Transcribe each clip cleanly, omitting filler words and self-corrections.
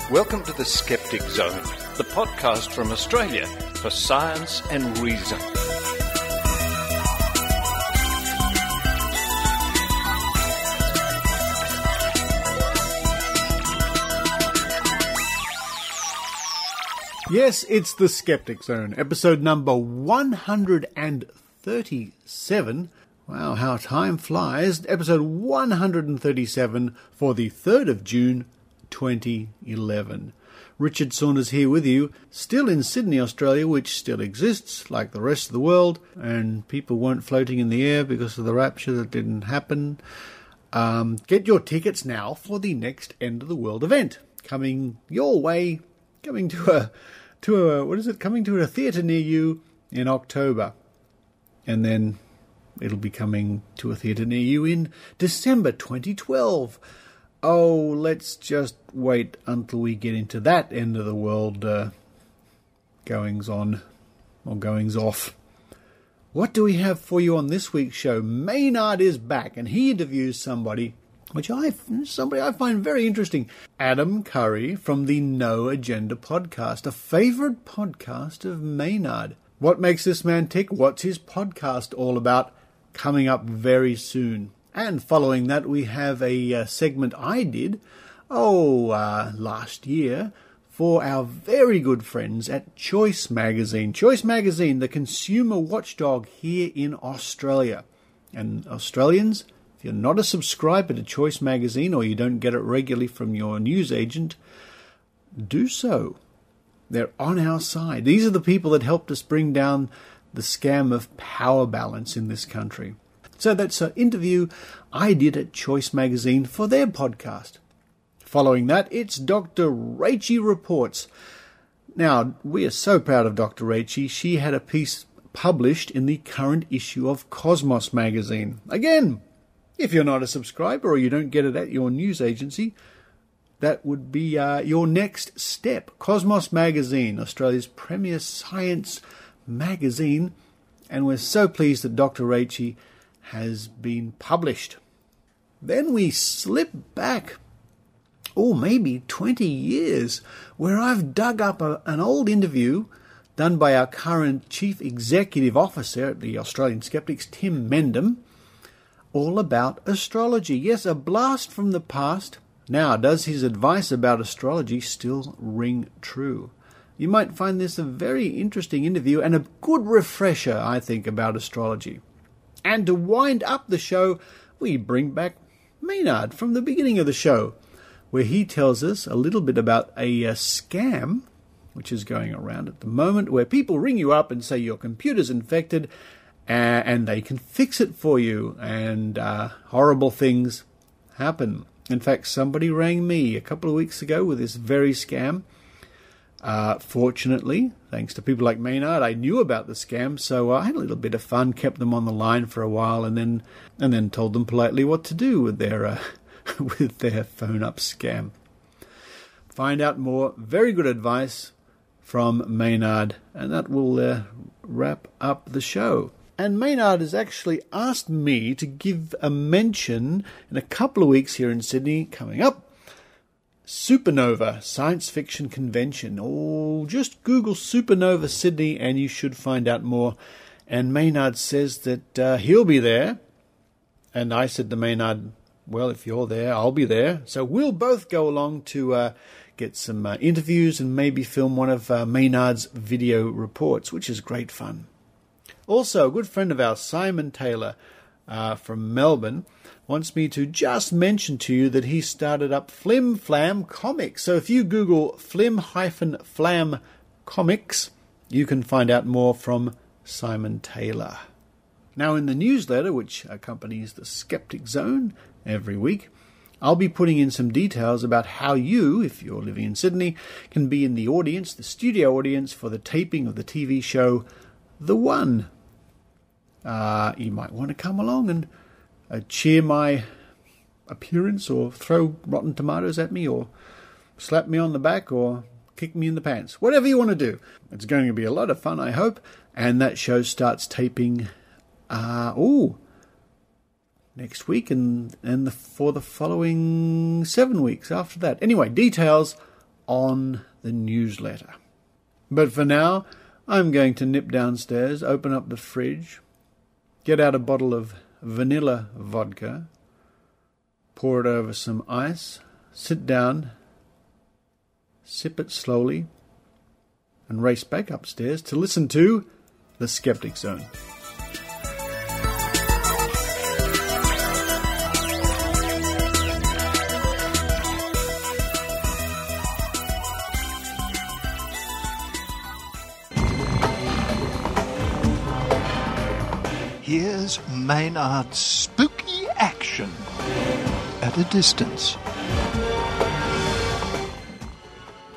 Welcome to the Skeptic Zone, the podcast from Australia for science and reason. Yes, it's the Skeptic Zone, episode number 137. Wow, how time flies. Episode 137 for the 3rd of June, 2011. Richard Saunders here with you, still in Sydney, Australia, which still exists like the rest of the world, and people weren't floating in the air because of the rapture that didn't happen. Get your tickets now for the next End of the World event coming your way, coming to a theatre near you in October, and then it'll be coming to a theatre near you in December 2012. Oh, let's just wait until we get into that end of the world goings on or goings off. What do we have for you on this week's show? Maynard is back, and he interviews somebody I find very interesting. Adam Curry from the No Agenda podcast, a favourite podcast of Maynard. What makes this man tick? What's his podcast all about? Coming up very soon. And following that, we have a segment I did, last year, for our very good friends at Choice Magazine. Choice Magazine, the consumer watchdog here in Australia. And Australians, if you're not a subscriber to Choice Magazine or you don't get it regularly from your newsagent, do so. They're on our side. These are the people that helped us bring down the scam of power balance in this country. So that's an interview I did at Choice Magazine for their podcast. Following that, it's Dr. Rachie Reports. Now, we are so proud of Dr. Rachie. She had a piece published in the current issue of Cosmos Magazine. Again, if you're not a subscriber or you don't get it at your news agency, that would be your next step. Cosmos Magazine, Australia's premier science magazine. And we're so pleased that Dr. Rachie has been published. Then we slip back, maybe 20 years, where I've dug up an old interview done by our current Chief Executive Officer at the Australian Skeptics, Tim Mendham, all about astrology. Yes, a blast from the past. Now, does his advice about astrology still ring true? You might find this a very interesting interview and a good refresher, I think, about astrology. And to wind up the show, we bring back Maynard from the beginning of the show, where he tells us a little bit about a scam which is going around at the moment, where people ring you up and say your computer's infected and they can fix it for you, and horrible things happen. In fact, somebody rang me a couple of weeks ago with this very scam. Fortunately, thanks to people like Maynard, I knew about the scam, so I had a little bit of fun, kept them on the line for a while, and then told them politely what to do with their with their phone-up scam. Find out more very good advice from Maynard, and that will wrap up the show. And Maynard has actually asked me to give a mention in a couple of weeks here in Sydney, coming up, Supernova Science Fiction Convention. Just Google Supernova Sydney and you should find out more. And Maynard says that he'll be there. And I said to Maynard, well, if you're there, I'll be there. So we'll both go along to get some interviews and maybe film one of Maynard's video reports, which is great fun. Also, a good friend of ours, Simon Taylor from Melbourne, wants me to just mention to you that he started up Flim Flam Comics. So if you Google Flim-Flam Comics, you can find out more from Simon Taylor. Now, in the newsletter, which accompanies the Skeptic Zone every week, I'll be putting in some details about how you, if you're living in Sydney, can be in the audience, the studio audience, for the taping of the TV show The One. You might want to come along and cheer my appearance, or throw rotten tomatoes at me, or slap me on the back, or kick me in the pants. Whatever you want to do. It's going to be a lot of fun, I hope. And that show starts taping next week and for the following 7 weeks after that. Anyway, details on the newsletter. But for now, I'm going to nip downstairs, open up the fridge, get out a bottle of vanilla vodka, pour it over some ice, sit down, sip it slowly, and race back upstairs to listen to The Skeptic Zone. Here's Maynard's spooky action at a distance.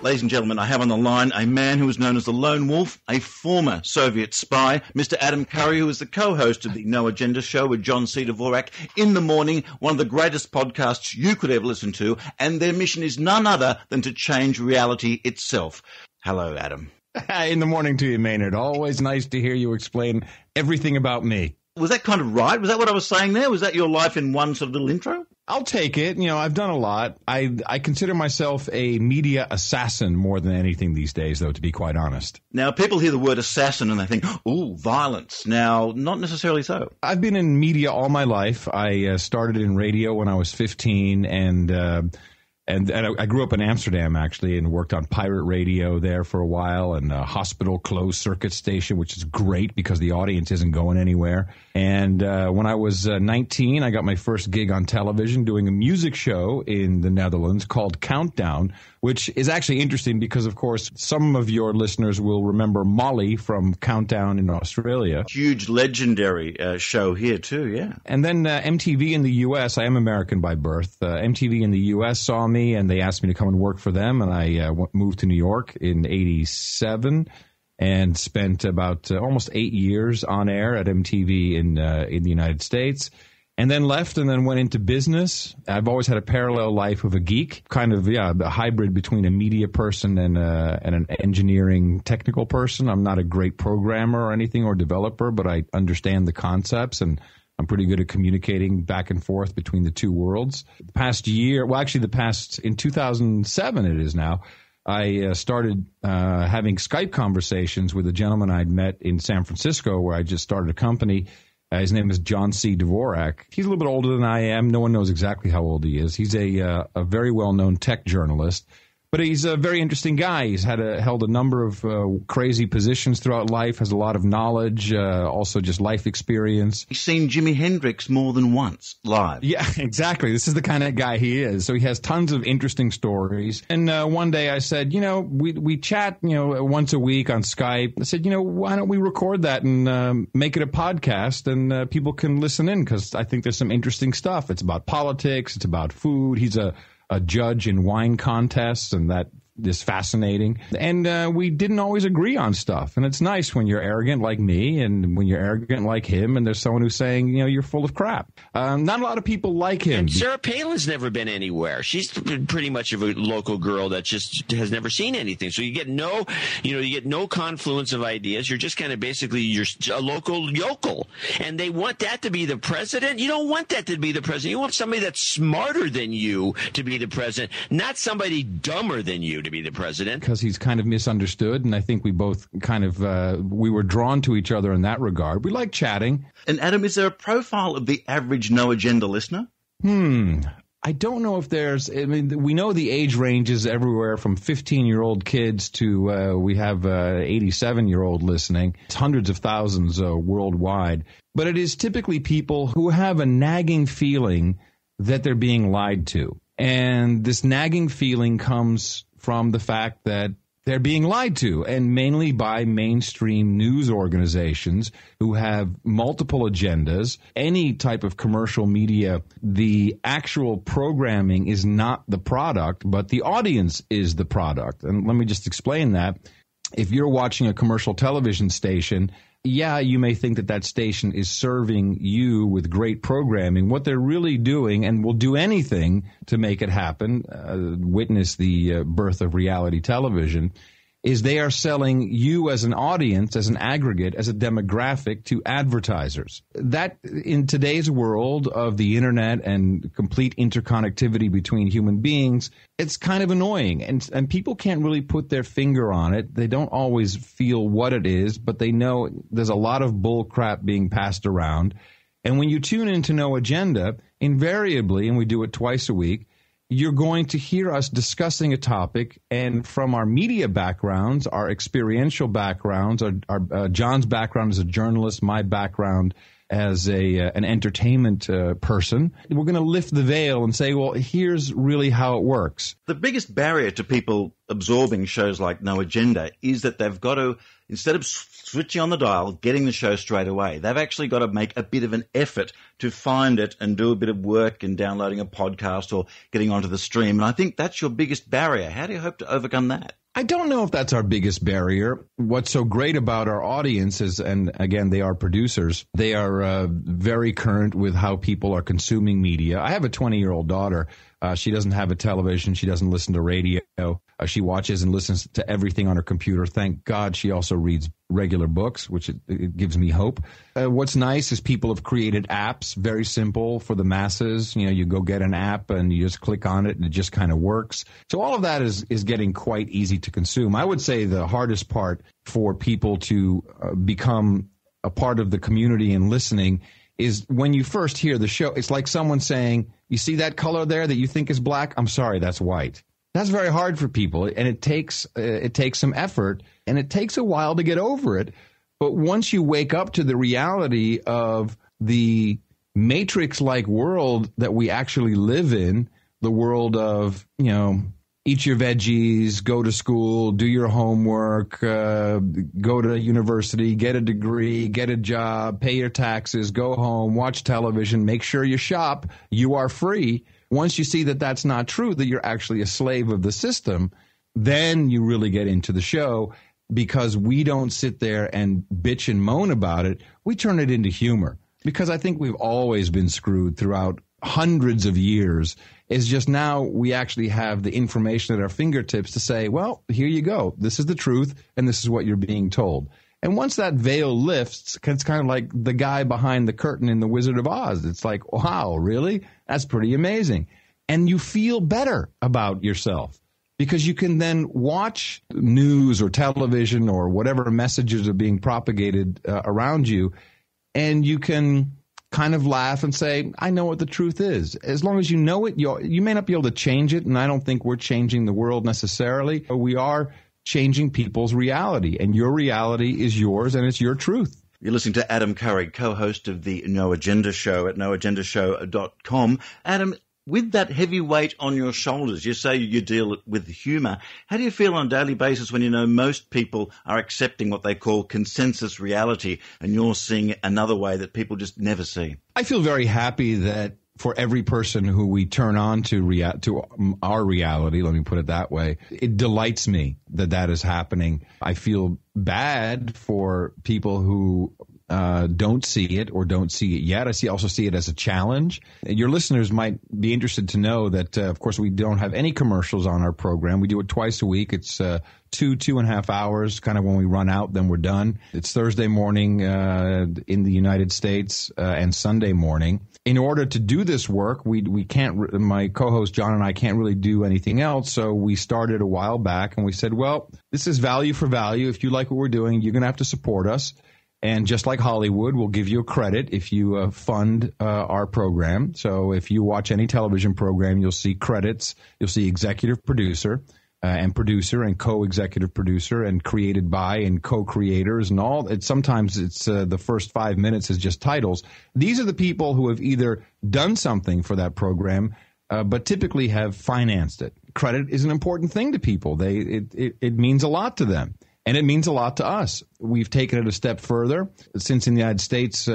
Ladies and gentlemen, I have on the line a man who is known as the Lone Wolf, a former Soviet spy, Mr. Adam Curry, who is the co-host of the No Agenda show with John C. Dvorak in the morning, one of the greatest podcasts you could ever listen to, and their mission is none other than to change reality itself. Hello, Adam. In the morning to you, Maynard. Always nice to hear you explain everything about me. Was that kind of right? Was that what I was saying there? Was that your life in one sort of little intro? I'll take it. You know, I've done a lot. I consider myself a media assassin more than anything these days, though, to be quite honest. Now, people hear the word assassin and they think, ooh, violence. Now, not necessarily so. I've been in media all my life. I started in radio when I was 15, and I grew up in Amsterdam, actually, and worked on pirate radio there for a while, and a hospital closed-circuit station, which is great because the audience isn't going anywhere. And when I was 19, I got my first gig on television doing a music show in the Netherlands called Countdown, which is actually interesting because, of course, some of your listeners will remember Molly from Countdown in Australia. Huge, legendary show here, too, yeah. And then MTV in the U.S., I am American by birth. MTV in the U.S. saw me, and they asked me to come and work for them, and I moved to New York in 87 and spent about almost 8 years on air at MTV in the United States. And then left and then went into business. I've always had a parallel life of a geek, kind of, a hybrid between a media person and an engineering technical person. I'm not a great programmer or anything or developer, but I understand the concepts, and I'm pretty good at communicating back and forth between the two worlds. The past year, in 2007 it is now, I started having Skype conversations with a gentleman I'd met in San Francisco where I just started a company. His name is John C. Dvorak. He's a little bit older than I am. No one knows exactly how old he is. He's a very well-known tech journalist. But he's a very interesting guy. He's held a number of crazy positions throughout life, has a lot of knowledge, also just life experience. He's seen Jimi Hendrix more than once live. Yeah, exactly. This is the kind of guy he is. So he has tons of interesting stories. And one day I said, we chat, once a week on Skype. I said, why don't we record that and make it a podcast and people can listen in because I think there's some interesting stuff. It's about politics. It's about food. He's a judge in wine contests, and that is fascinating. And we didn't always agree on stuff. And it's nice when you're arrogant like me and when you're arrogant like him and there's someone who's saying, you're full of crap. Not a lot of people like him. And Sarah Palin's never been anywhere. She's pretty much of a local girl that just has never seen anything. So you get no confluence of ideas. You're just kind of you're a local yokel. And they want that to be the president. You don't want that to be the president. You want somebody that's smarter than you to be the president, not somebody dumber than you to be the president. Because he's kind of misunderstood, and I think we both kind of we were drawn to each other in that regard. We like chatting. And Adam, is there a profile of the average No Agenda listener? I don't know if we know the age ranges everywhere from 15-year-old kids to we have 87-year-old listening. It's hundreds of thousands worldwide. But it is typically people who have a nagging feeling that they're being lied to. And this nagging feeling comes from the fact that they're being lied to, and mainly by mainstream news organizations who have multiple agendas. Any type of commercial media, the actual programming is not the product, but the audience is the product. And let me just explain that. If you're watching a commercial television station, you may think that station is serving you with great programming. What they're really doing, and will do anything to make it happen, witness the birth of reality television, is they are selling you as an audience, as an aggregate, as a demographic to advertisers. That, in today's world of the internet and complete interconnectivity between human beings, it's kind of annoying. And people can't really put their finger on it. They don't always feel what it is, but they know there's a lot of bull crap being passed around. And when you tune into No Agenda, invariably, and we do it twice a week, you're going to hear us discussing a topic, and from our media backgrounds, our experiential backgrounds, our John's background as a journalist, my background as an entertainment person, we're going to lift the veil and say, well, here's really how it works. The biggest barrier to people absorbing shows like No Agenda is that they've got to, instead of switching on the dial, getting the show straight away, they've actually got to make a bit of an effort to find it and do a bit of work in downloading a podcast or getting onto the stream. And I think that's your biggest barrier. How do you hope to overcome that? I don't know if that's our biggest barrier. What's so great about our audience is, and again, they are producers, they are very current with how people are consuming media. I have a 20-year-old daughter. She doesn't have a television. She doesn't listen to radio. She watches and listens to everything on her computer. Thank God she also reads regular books, which it gives me hope. What's nice is people have created apps, very simple for the masses. You know, you go get an app and you just click on it and it just kind of works. So all of that is getting quite easy to consume. I would say the hardest part for people to become a part of the community and listening is when you first hear the show. It's like someone saying, you see that color there that you think is black? I'm sorry, that's white. That's very hard for people, and it takes some effort, and it takes a while to get over it. But once you wake up to the reality of the matrix-like world that we actually live in, the world of, you know, eat your veggies, go to school, do your homework, go to university, get a degree, get a job, pay your taxes, go home, watch television, make sure you shop, you are free. Once you see that that's not true, that you're actually a slave of the system, then you really get into the show, because we don't sit there and bitch and moan about it. We turn it into humor, because I think we've always been screwed throughout hundreds of years. It's just now we actually have the information at our fingertips to say, well, here you go. This is the truth, and this is what you're being told. And once that veil lifts, it's kind of like the guy behind the curtain in The Wizard of Oz. It's like, wow, really? That's pretty amazing. And you feel better about yourself, because you can then watch news or television or whatever messages are being propagated around you, and you can kind of laugh and say, I know what the truth is. As long as you know it, you may not be able to change it, and I don't think we're changing the world necessarily, but we are changing people's reality, and your reality is yours, and it's your truth. You're listening to Adam Curry, co-host of the No Agenda Show at noagendashow.com. Adam, with that heavy weight on your shoulders, you say you deal with humour. How do you feel on a daily basis when you know most people are accepting what they call consensus reality, and you're seeing another way that people just never see? I feel very happy that for every person who we turn on to our reality, let me put it that way, it delights me that that is happening. I feel bad for people who don't see it or don't see it yet. I also see it as a challenge. Your listeners might be interested to know that, of course, we don't have any commercials on our program. We do it twice a week. It's 2.5 hours, kind of when we run out, then we're done. It's Thursday morning in the United States and Sunday morning. In order to do this work, we can't, my co-host John and I can't really do anything else. So we started a while back and we said, well, this is value for value. If you like what we're doing, you're going to have to support us. And just like Hollywood, we'll give you a credit if you fund our program. So if you watch any television program, you'll see credits. You'll see executive producer and co-executive producer and created by and co-creators and all. Sometimes it's the first 5 minutes is just titles. These are the people who have either done something for that program, but typically have financed it. Credit is an important thing to people. It means a lot to them. And it means a lot to us. We've taken it a step further. Since in the United States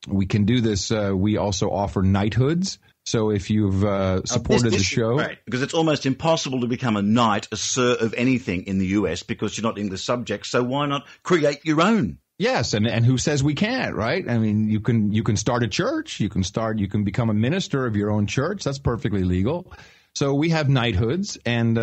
we can do this, we also offer knighthoods. So if you've supported the show. Right, because it's almost impossible to become a knight, a sir of anything in the US, because you're not English subjects. So why not create your own? Yes, and who says we can't, right? I mean, you can start a church. You can become a minister of your own church. That's perfectly legal. So we have knighthoods, and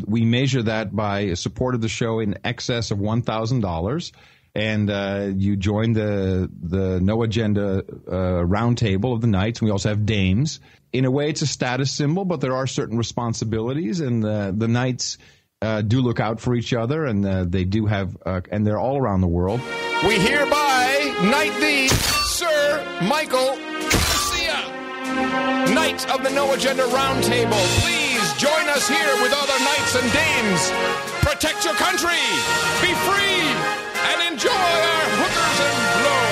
we measure that by support of the show in excess of $1,000. And you join the No Agenda roundtable of the knights. And we also have dames. In a way, it's a status symbol, but there are certain responsibilities, and the knights do look out for each other, and they do have, and they're all around the world. We hereby knight thee, Sir Michael Garcia, Knight of the No Agenda Roundtable. Please join us here with other knights and dames. Protect your country, be free, and enjoy our hookers and blow.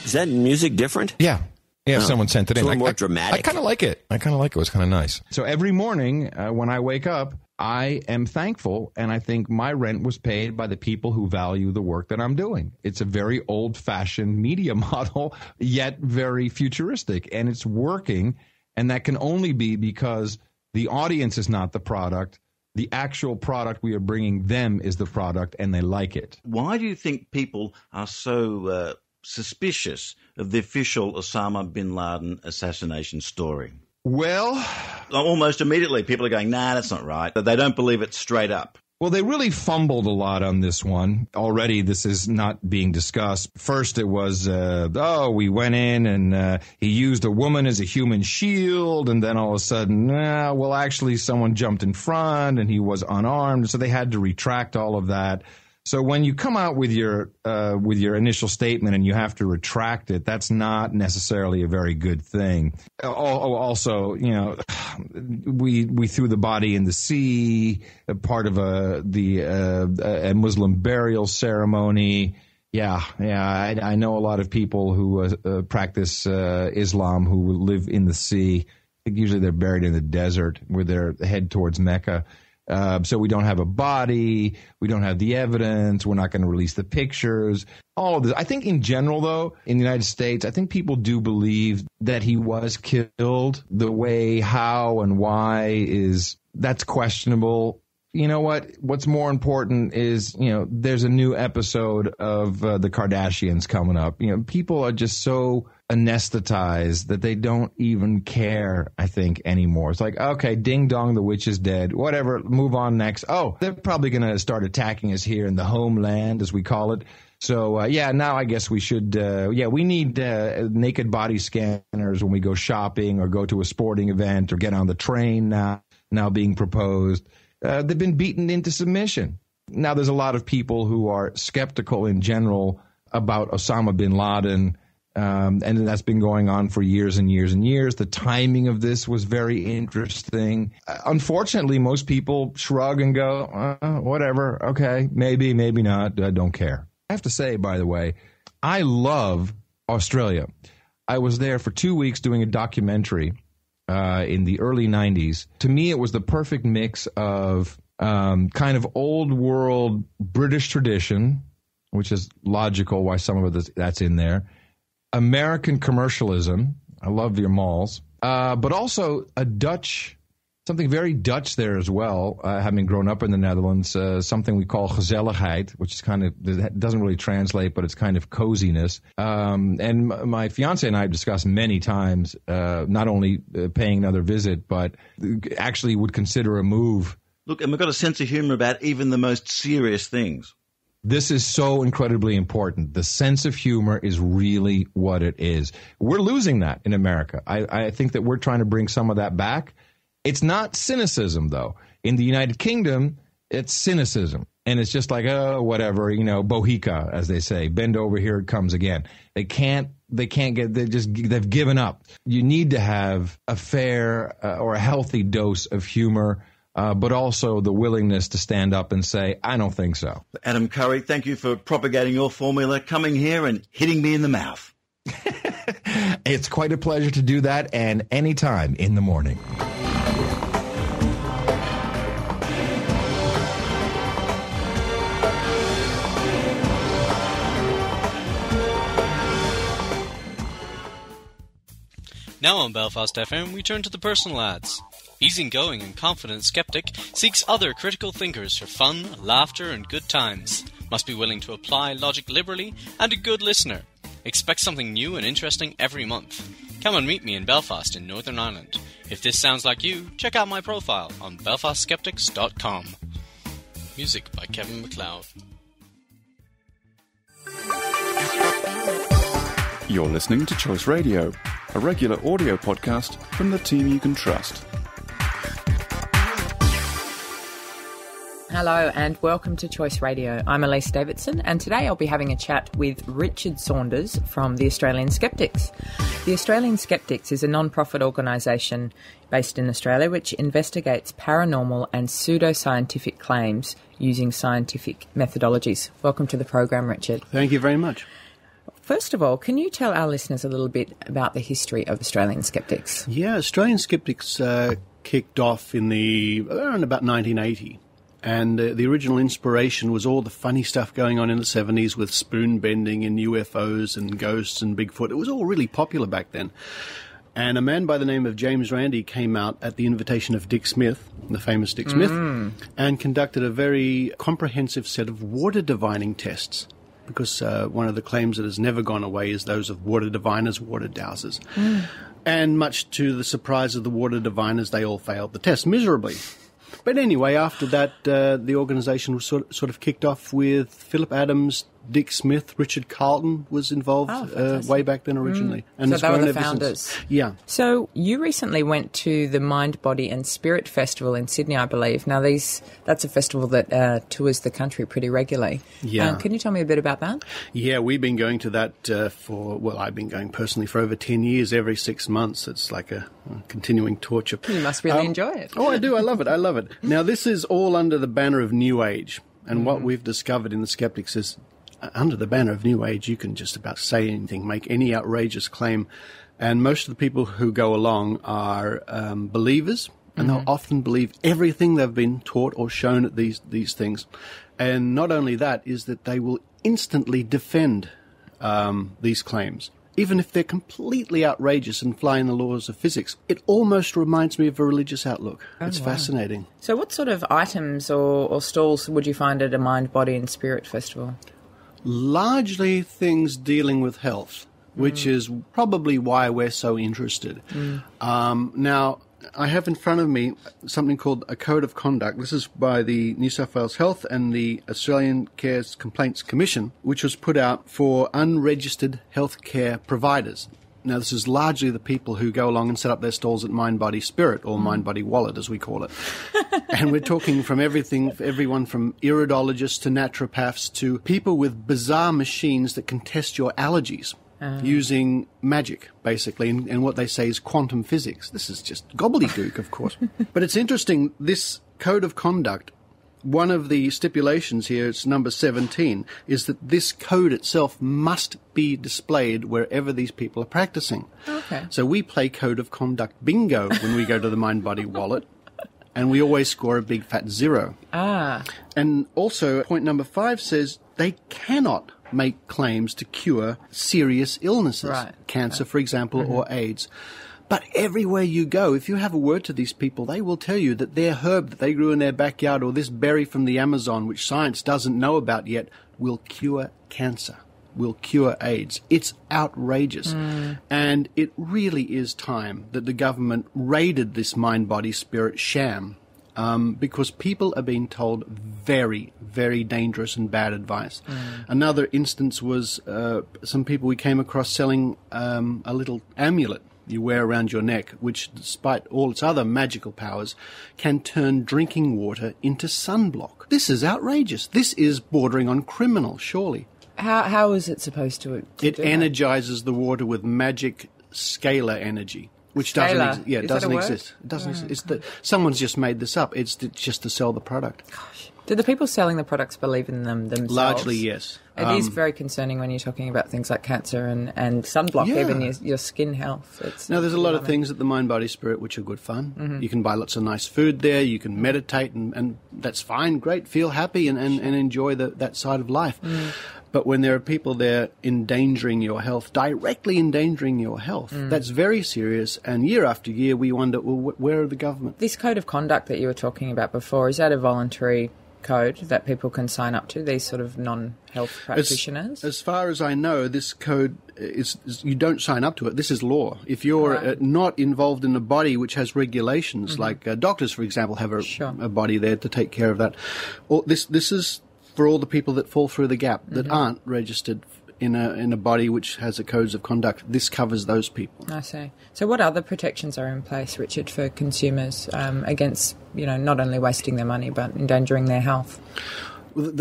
Is that music different? Yeah. Yeah, someone sent it in. It's a little more dramatic. I kind of like it. It was kind of nice. So every morning when I wake up, I am thankful, and I think my rent was paid by the people who value the work that I'm doing. It's a very old-fashioned media model, yet very futuristic, and it's working, and that can only be because the audience is not the product. The actual product we are bringing them is the product, and they like it. Why do you think people are so suspicious of the official Osama bin Laden assassination story? Well, almost immediately people are going, nah, that's not right. They don't believe it straight up. Well, they really fumbled a lot on this one. Already, this is not being discussed. First, it was, we went in and he used a woman as a human shield. And then all of a sudden, actually, someone jumped in front and he was unarmed. So they had to retract all of that. So when you come out with your initial statement and you have to retract it, that's not necessarily a very good thing. Also, we threw the body in the sea, part of a Muslim burial ceremony. I know a lot of people who practice Islam who live in the sea. I think usually they're buried in the desert with their head towards Mecca. So we don't have a body. We don't have the evidence. We're not going to release the pictures. All of this. I think in general, though, in the United States, I think people do believe that he was killed. The way, how, and why that's questionable. You know what? What's more important is, there's a new episode of the Kardashians coming up. People are just so anesthetized that they don't even care, I think, anymore. It's like, okay, ding dong, the witch is dead. Whatever, move on next. Oh, they're probably going to start attacking us here in the homeland, as we call it. So, now I guess we should, we need naked body scanners when we go shopping or go to a sporting event or get on the train now being proposed. They've been beaten into submission. Now, there's a lot of people who are skeptical in general about Osama bin Laden, and that's been going on for years and years and years. The timing of this was very interesting. Unfortunately, most people shrug and go, whatever, okay, maybe not, I don't care. I have to say, by the way, I love Australia. I was there for 2 weeks doing a documentary in the early 90s. To me, it was the perfect mix of kind of old world British tradition, which is logical why some of that's in there, American commercialism. I love your malls, but also something very Dutch there as well, having grown up in the Netherlands, something we call gezelligheid, which is it doesn't really translate, but it's kind of coziness. And my fiance and I have discussed many times, not only paying another visit, but actually would consider a move. Look, and we've got a sense of humor about even the most serious things. This is so incredibly important. The sense of humor is really what it is. We're losing that in America. I think that we're trying to bring some of that back. It's not cynicism, though. In the United Kingdom, it's cynicism. And it's just like, whatever, bohica, as they say. Bend over, here it comes again. They've given up. You need to have a fair or a healthy dose of humor, but also the willingness to stand up and say, I don't think so. Adam Curry, thank you for propagating your formula, coming here and hitting me in the mouth. It's quite a pleasure to do that, and anytime in the morning. Now on Belfast FM, we turn to the personal ads. Easygoing and confident skeptic seeks other critical thinkers for fun, laughter and good times. Must be willing to apply logic liberally and a good listener. Expect something new and interesting every month. Come and meet me in Belfast in Northern Ireland. If this sounds like you, check out my profile on belfastskeptics.com. Music by Kevin MacLeod. You're listening to Choice Radio, a regular audio podcast from the team you can trust. Hello and welcome to Choice Radio. I'm Elise Davidson, and today I'll be having a chat with Richard Saunders from the Australian Skeptics. The Australian Skeptics is a non-profit organisation based in Australia which investigates paranormal and pseudoscientific claims using scientific methodologies. Welcome to the program, Richard. Thank you very much. First of all, can you tell our listeners a little bit about the history of Australian Skeptics? Yeah, Australian Skeptics kicked off in around about 1980. And the original inspiration was all the funny stuff going on in the 70s with spoon bending and UFOs and ghosts and Bigfoot. It was all really popular back then. And a man by the name of James Randi came out at the invitation of Dick Smith, the famous Dick Smith, and conducted a very comprehensive set of water divining tests. Because one of the claims that has never gone away is those of water diviners, water dowsers. And much to the surprise of the water diviners, they all failed the test miserably. But anyway, after that, the organisation was sort of kicked off with Philip Adams, Dick Smith, Richard Carlton was involved way back then originally. And so they were the founders. Yeah. So you recently went to the Mind, Body and Spirit Festival in Sydney, I believe. Now, that's a festival that tours the country pretty regularly. Yeah. Can you tell me a bit about that? Yeah, we've been going to that I've been going personally for over 10 years, every 6 months. It's like a continuing torture. You must really enjoy it. Oh, I do. I love it. Now, this is all under the banner of New Age. And what we've discovered in the Skeptics is under the banner of New Age, you can just about say anything, make any outrageous claim. And most of the people who go along are believers, and they'll often believe everything they've been taught or shown at these things. And not only that, is that they will instantly defend these claims. Even if they're completely outrageous and fly in the laws of physics, it almost reminds me of a religious outlook. It's fascinating. So what sort of items or stalls would you find at a Mind, Body and Spirit Festival? Largely things dealing with health, which is probably why we're so interested. Now, I have in front of me something called a Code of Conduct. This is by the New South Wales Health and the Australian Cares Complaints Commission, which was put out for unregistered healthcare providers. Now, this is largely the people who go along and set up their stalls at Mind, Body, Spirit, or Mind, Body, Wallet, as we call it. And we're talking from everyone from iridologists to naturopaths to people with bizarre machines that can test your allergies. Using magic, basically, and what they say is quantum physics. This is just gobbledygook, of course. But it's interesting, this Code of Conduct, one of the stipulations here, it's number 17, is that this code itself must be displayed wherever these people are practicing. Okay. So we play Code of Conduct bingo when we go to the Mind, Body, Wallet, and we always score a big fat 0. And also, point number 5 says they cannot make claims to cure serious illnesses, cancer, for example, or AIDS. But everywhere you go, if you have a word to these people, they will tell you that their herb that they grew in their backyard or this berry from the Amazon, which science doesn't know about yet, will cure cancer, will cure AIDS. It's outrageous. And it really is time that the government raided this Mind, Body, Spirit sham. Because people are being told very, very dangerous and bad advice. Another instance was some people we came across selling a little amulet you wear around your neck, which, despite all its other magical powers, can turn drinking water into sunblock. This is outrageous. This is bordering on criminal, surely. How is it supposed to It energizes the water with magic scalar energy. Which doesn't exist. Yeah, it doesn't exist. It doesn't exist. It's someone's just made this up. It's just to sell the product. Gosh. Do the people selling the products believe in them themselves? Largely, yes. It is very concerning when you're talking about things like cancer and sunblock, even your skin health. Now, there's a lot of things at the Mind, Body, Spirit which are good fun. You can buy lots of nice food there. You can meditate, and that's fine, great, feel happy and enjoy that side of life. But when there are people there endangering your health, directly endangering your health, that's very serious. And year after year, we wonder, well, where are the government? This code of conduct that you were talking about before, is that a voluntary code that people can sign up to, these sort of non-health practitioners? As far as I know, this code is you don't sign up to it. This is law. If you're not involved in a body which has regulations, like doctors, for example, have a body there to take care of that. Or this is for all the people that fall through the gap, that aren't registered in a body which has a codes of conduct. This covers those people. I see. So what other protections are in place, Richard, for consumers against, not only wasting their money but endangering their health?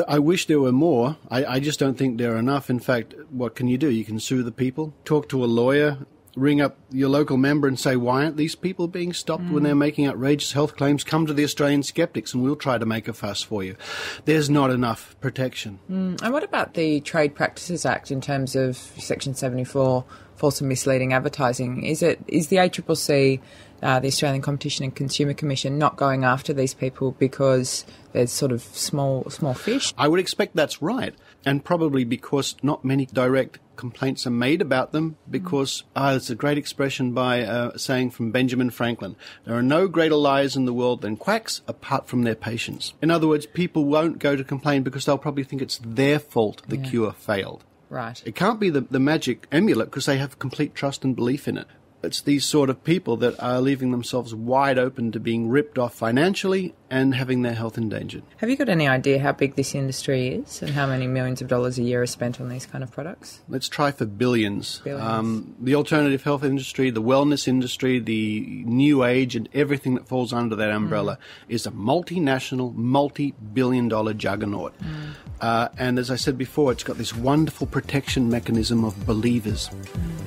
I wish there were more. I just don't think there are enough. In fact, what can you do? You can sue the people, talk to a lawyer, ring up your local member and say, why aren't these people being stopped when they're making outrageous health claims? Come to the Australian Skeptics and we'll try to make a fuss for you. There's not enough protection. And what about the Trade Practices Act in terms of Section 74, false and misleading advertising? Is the ACCC, the Australian Competition and Consumer Commission, not going after these people because there's sort of small fish? I would expect that's right, and probably because not many direct complaints are made about them, because it's a great expression by saying from Benjamin Franklin, there are no greater liars in the world than quacks apart from their patients. In other words, people won't go to complain because they'll probably think it's their fault the cure failed. Right. It can't be the magic amulet because they have complete trust and belief in it. It's these sort of people that are leaving themselves wide open to being ripped off financially and having their health endangered. Have you got any idea how big this industry is and how many millions of dollars a year are spent on these kind of products? Let's try for billions. The alternative health industry, the wellness industry, the new age and everything that falls under that umbrella is a multinational, multi-billion-dollar juggernaut. And as I said before, it's got this wonderful protection mechanism of believers.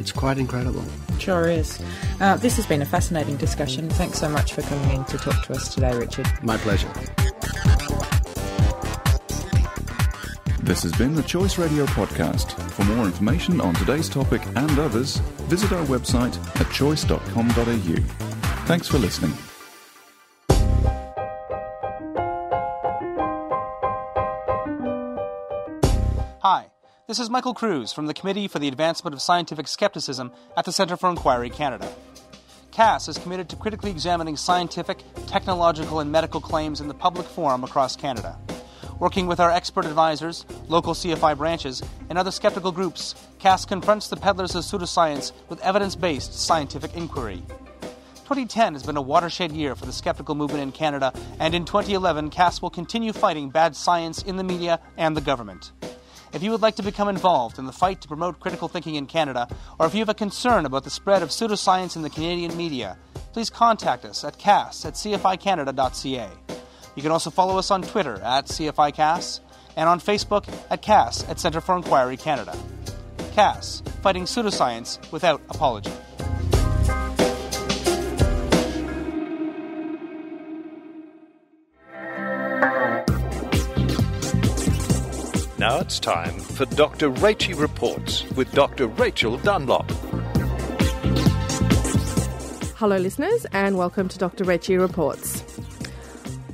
It's quite incredible. Sure is. This has been a fascinating discussion. Thanks so much for coming in to talk to us today, Richard. My pleasure. This has been the Choice Radio Podcast. For more information on today's topic and others, visit our website at choice.com.au. Thanks for listening. Hi, this is Michael Cruz from the Committee for the Advancement of Scientific Skepticism at the Centre for Inquiry Canada. CAS is committed to critically examining scientific, technological and medical claims in the public forum across Canada. Working with our expert advisors, local CFI branches, and other skeptical groups, CAS confronts the peddlers of pseudoscience with evidence-based scientific inquiry. 2010 has been a watershed year for the skeptical movement in Canada, and in 2011, CAS will continue fighting bad science in the media and the government. If you would like to become involved in the fight to promote critical thinking in Canada, or if you have a concern about the spread of pseudoscience in the Canadian media, please contact us at cas@cficanada.ca. You can also follow us on Twitter at CFICAS and on Facebook at CAS at Centre for Inquiry Canada. CAS, fighting pseudoscience without apology. Now it's time for Dr. Rachie Reports with Dr. Rachel Dunlop. Hello listeners and welcome to Dr. Rachie Reports.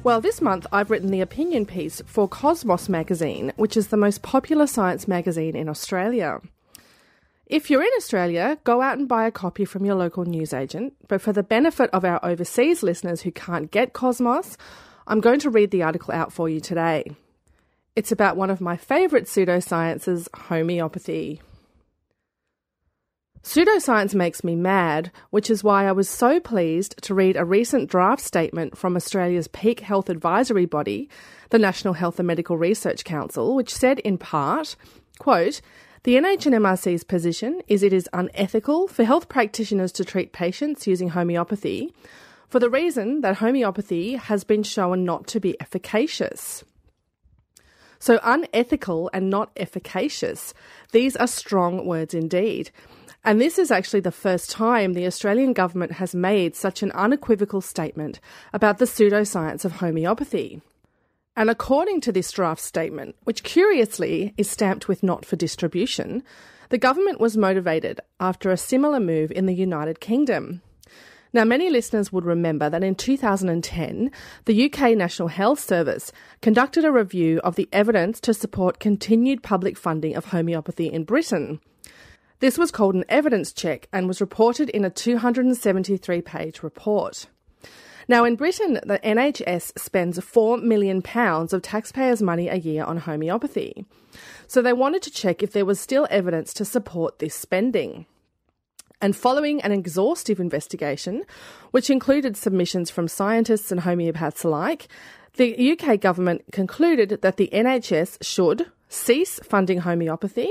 Well, this month I've written the opinion piece for Cosmos magazine, which is the most popular science magazine in Australia. If you're in Australia, go out and buy a copy from your local newsagent, but for the benefit of our overseas listeners who can't get Cosmos, I'm going to read the article out for you today. It's about one of my favourite pseudosciences, homeopathy. Pseudoscience makes me mad, which is why I was so pleased to read a recent draft statement from Australia's peak health advisory body, the National Health and Medical Research Council, which said in part, quote, "The NHMRC's position is it is unethical for health practitioners to treat patients using homeopathy for the reason that homeopathy has been shown not to be efficacious." So unethical and not efficacious, these are strong words indeed. And this is actually the first time the Australian government has made such an unequivocal statement about the pseudoscience of homeopathy. And according to this draft statement, which curiously is stamped with not for distribution, the government was motivated after a similar move in the United Kingdom. Now, many listeners would remember that in 2010, the UK National Health Service conducted a review of the evidence to support continued public funding of homeopathy in Britain. This was called an evidence check and was reported in a 273-page report. Now, in Britain, the NHS spends £4 million of taxpayers' money a year on homeopathy. So they wanted to check if there was still evidence to support this spending. And following an exhaustive investigation, which included submissions from scientists and homeopaths alike, the UK government concluded that the NHS should cease funding homeopathy,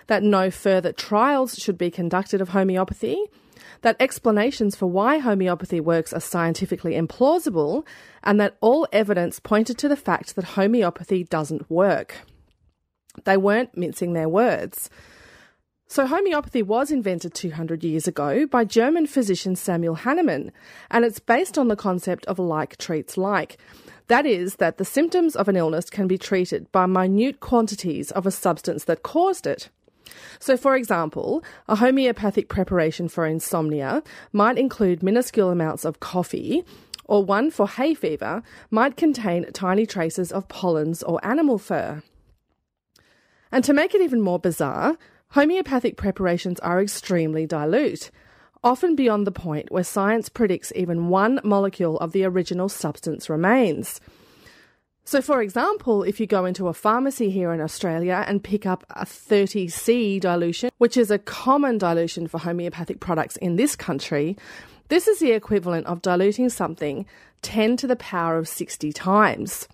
that no further trials should be conducted of homeopathy, that explanations for why homeopathy works are scientifically implausible, and that all evidence pointed to the fact that homeopathy doesn't work. They weren't mincing their words. So homeopathy was invented 200 years ago by German physician Samuel Hahnemann, and it's based on the concept of like treats like. That is, that the symptoms of an illness can be treated by minute quantities of a substance that caused it. So, for example, a homeopathic preparation for insomnia might include minuscule amounts of coffee, or one for hay fever might contain tiny traces of pollens or animal fur. And to make it even more bizarre, homeopathic preparations are extremely dilute, often beyond the point where science predicts even one molecule of the original substance remains. So, for example, if you go into a pharmacy here in Australia and pick up a 30C dilution, which is a common dilution for homeopathic products in this country, this is the equivalent of diluting something 10 to the power of 60 times.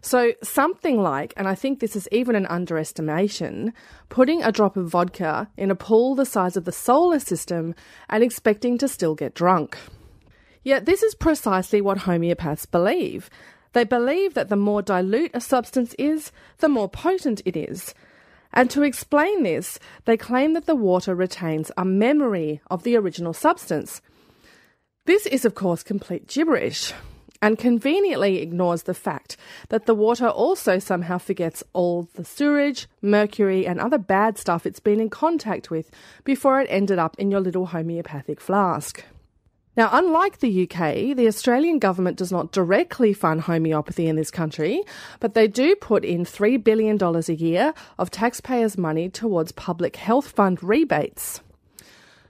So something like, and I think this is even an underestimation, putting a drop of vodka in a pool the size of the solar system and expecting to still get drunk. Yet this is precisely what homeopaths believe. They believe that the more dilute a substance is, the more potent it is. And to explain this, they claim that the water retains a memory of the original substance. This is, of course, complete gibberish, and conveniently ignores the fact that the water also somehow forgets all the sewage, mercury and other bad stuff it's been in contact with before it ended up in your little homeopathic flask. Now, unlike the UK, the Australian government does not directly fund homeopathy in this country, but they do put in $3 billion a year of taxpayers' money towards public health fund rebates.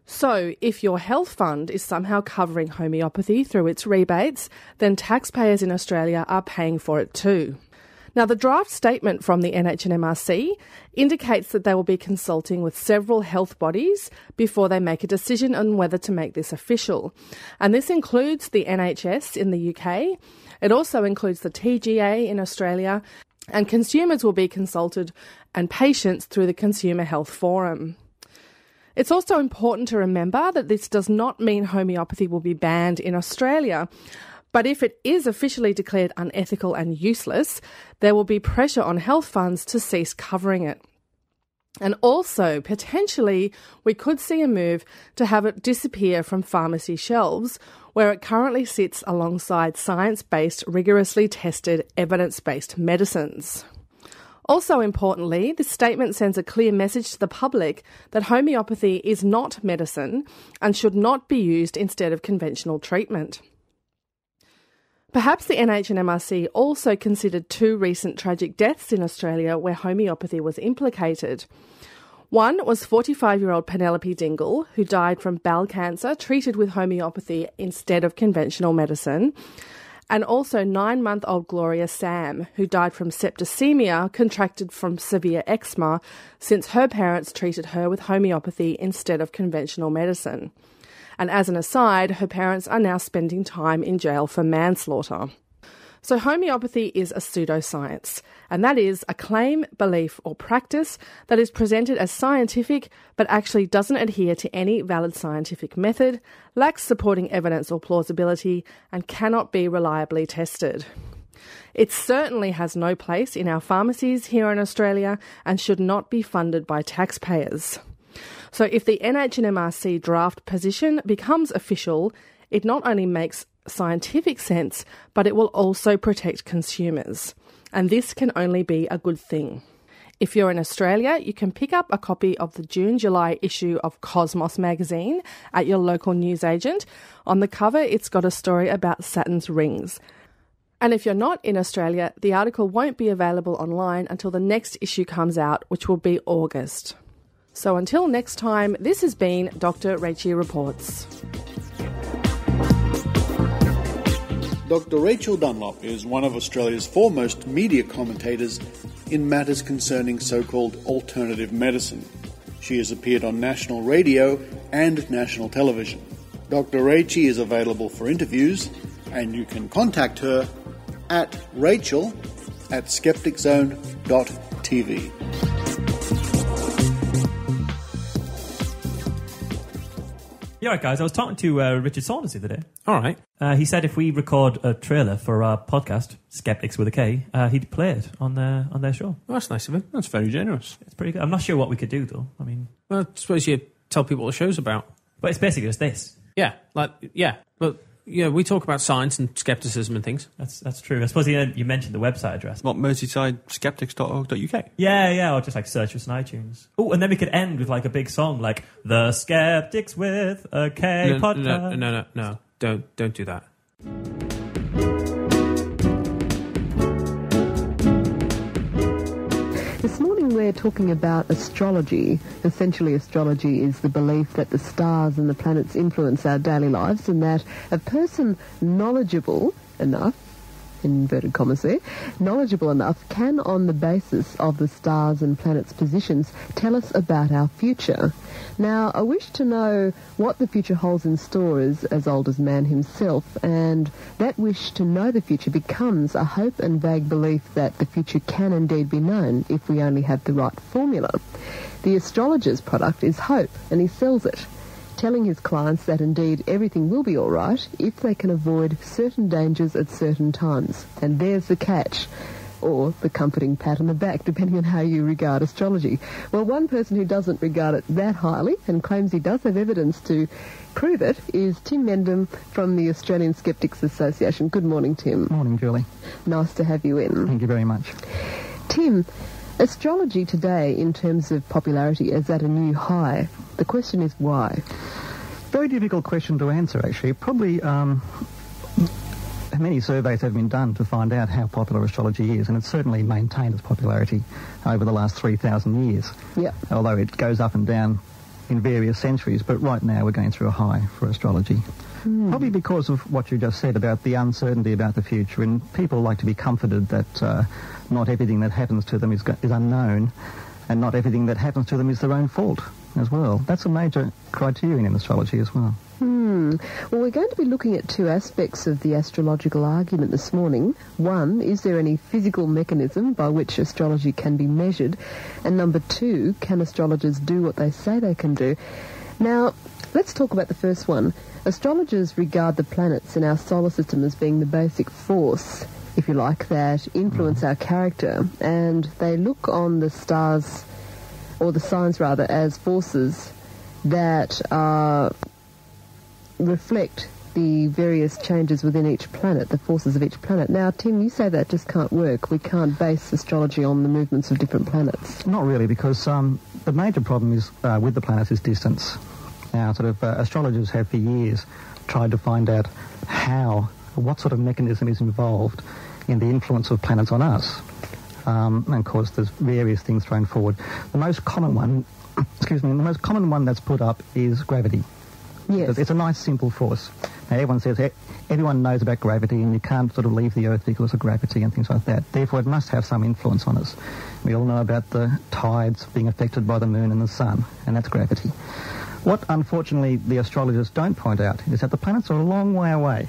So, if your health fund is somehow covering homeopathy through its rebates, then taxpayers in Australia are paying for it too. Now, the draft statement from the NHMRC indicates that they will be consulting with several health bodies before they make a decision on whether to make this official. And this includes the NHS in the UK. It also includes the TGA in Australia, and consumers will be consulted and patients through the Consumer Health Forum. It's also important to remember that this does not mean homeopathy will be banned in Australia. But if it is officially declared unethical and useless, there will be pressure on health funds to cease covering it. And also, potentially, we could see a move to have it disappear from pharmacy shelves, where it currently sits alongside science-based, rigorously tested, evidence-based medicines. Also importantly, this statement sends a clear message to the public that homeopathy is not medicine and should not be used instead of conventional treatment. Perhaps the NHMRC also considered two recent tragic deaths in Australia where homeopathy was implicated. One was 45-year-old Penelope Dingle, who died from bowel cancer treated with homeopathy instead of conventional medicine, and also 9-month-old Gloria Sam, who died from septicemia contracted from severe eczema since her parents treated her with homeopathy instead of conventional medicine. And as an aside, her parents are now spending time in jail for manslaughter. So homeopathy is a pseudoscience, and that is a claim, belief or practice that is presented as scientific but actually doesn't adhere to any valid scientific method, lacks supporting evidence or plausibility, and cannot be reliably tested. It certainly has no place in our pharmacies here in Australia and should not be funded by taxpayers. So if the NHMRC draft position becomes official, it not only makes scientific sense, but it will also protect consumers. And this can only be a good thing. If you're in Australia, you can pick up a copy of the June-July issue of Cosmos magazine at your local newsagent. On the cover, it's got a story about Saturn's rings. And if you're not in Australia, the article won't be available online until the next issue comes out, which will be August. So until next time, this has been Dr. Rachie Reports. Dr. Rachel Dunlop is one of Australia's foremost media commentators in matters concerning so-called alternative medicine. She has appeared on national radio and national television. Dr. Rachel is available for interviews, and you can contact her at rachel@skepticzone.tv. Yeah, right, guys. I was talking to Richard Saunders the other day. All right. He said if we record a trailer for our podcast, Skeptics with a K, he'd play it on their show. Well, that's nice of him. That's very generous. It's pretty good. I'm not sure what we could do, though. I mean... Well, I suppose you tell people what the show's about. But it's basically just this. Yeah, but we talk about science and skepticism and things. That's true. I suppose you mentioned the website address. What, merseysideskeptics.org.uk? Yeah, or just like search us on iTunes. Oh, and then we could end with like a big song like The Skeptics with a K podcast. No. Don't do that. This morning we're talking about astrology. Essentially, astrology is the belief that the stars and the planets influence our daily lives, and that a person knowledgeable enough, in inverted commas there, knowledgeable enough can, on the basis of the stars and planets' positions, tell us about our future. Now, a wish to know what the future holds in store is as old as man himself, and that wish to know the future becomes a hope and vague belief that the future can indeed be known if we only have the right formula. The astrologer's product is hope, and he sells it, telling his clients that indeed everything will be all right if they can avoid certain dangers at certain times. And there's the catch, or the comforting pat on the back, depending on how you regard astrology. Well, one person who doesn't regard it that highly and claims he does have evidence to prove it is Tim Mendham from the Australian Skeptics Association. Good morning, Tim. Morning, Julie. Nice to have you in. Thank you very much. Tim, astrology today, in terms of popularity, is at a new high. The question is why? Very difficult question to answer, actually. Probably many surveys have been done to find out how popular astrology is, and it's certainly maintained its popularity over the last 3,000 years. Yeah. Although it goes up and down in various centuries, but right now we're going through a high for astrology. Probably because of what you just said about the uncertainty about the future, and people like to be comforted that not everything that happens to them is unknown, and not everything that happens to them is their own fault as well. That's a major criterion in astrology as well. Well, we're going to be looking at two aspects of the astrological argument this morning. One, is there any physical mechanism by which astrology can be measured? And number two, can astrologers do what they say they can do? Now, let's talk about the first one. Astrologers regard the planets in our solar system as being the basic force, if you like, that influence our character, and they look on the stars, or the signs rather, as forces that reflect the various changes within each planet, the forces of each planet. Now, Tim, you say that just can't work. We can't base astrology on the movements of different planets. Not really, because the major problem is with the planets is distance. Now, astrologers have for years tried to find out what sort of mechanism is involved in the influence of planets on us. And of course, there's various things thrown forward. The most common one, that's put up is gravity. Yes. It's a nice, simple force. Now, everyone knows about gravity, and you can't leave the Earth because of gravity and things like that. Therefore, it must have some influence on us. We all know about the tides being affected by the moon and the sun, and that's gravity. What, unfortunately, the astrologers don't point out is that the planets are a long way away,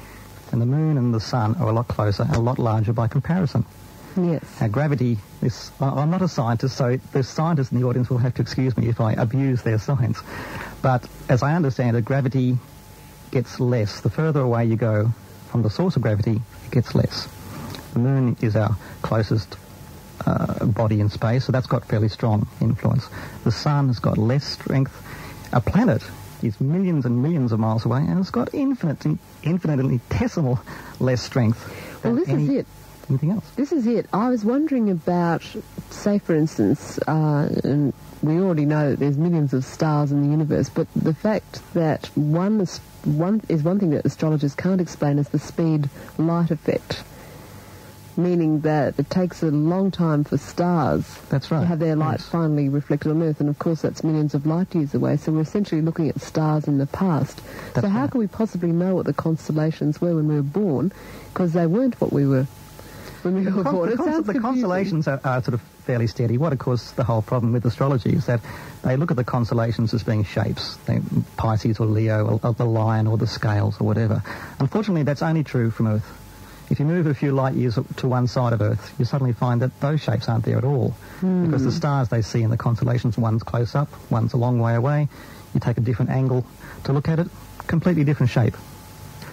and the moon and the sun are a lot closer, a lot larger by comparison. Yes. Now, gravity is... I'm not a scientist, so the scientists in the audience will have to excuse me if I abuse their science. But as I understand it, gravity gets less. The further away you go from the source of gravity, it gets less. The moon is our closest body in space, so that's got fairly strong influence. The sun has got less strength. A planet is millions and millions of miles away, and it's got infinitesimal less strength. Well, this is it. Anything else? This is it. I was wondering about, say, for instance, and we already know that there's millions of stars in the universe, but the fact that one thing that astrologers can't explain is the speed light effect. meaning that it takes a long time for stars That's right. to have their light finally reflected on Earth, and of course that's millions of light years away, so we're essentially looking at stars in the past. That's so how right. can we possibly know what the constellations were when we were born, because they weren't what we were when we were born? The constellations are sort of fairly steady. What, of course, the whole problem with astrology is that they look at the constellations as being shapes, Pisces or Leo or the lion or the scales or whatever. Unfortunately, that's only true from Earth. If you move a few light years to one side of Earth, you suddenly find that those shapes aren't there at all. Because the stars they see in the constellations, one's close up, one's a long way away. You take a different angle to look at it, completely different shape.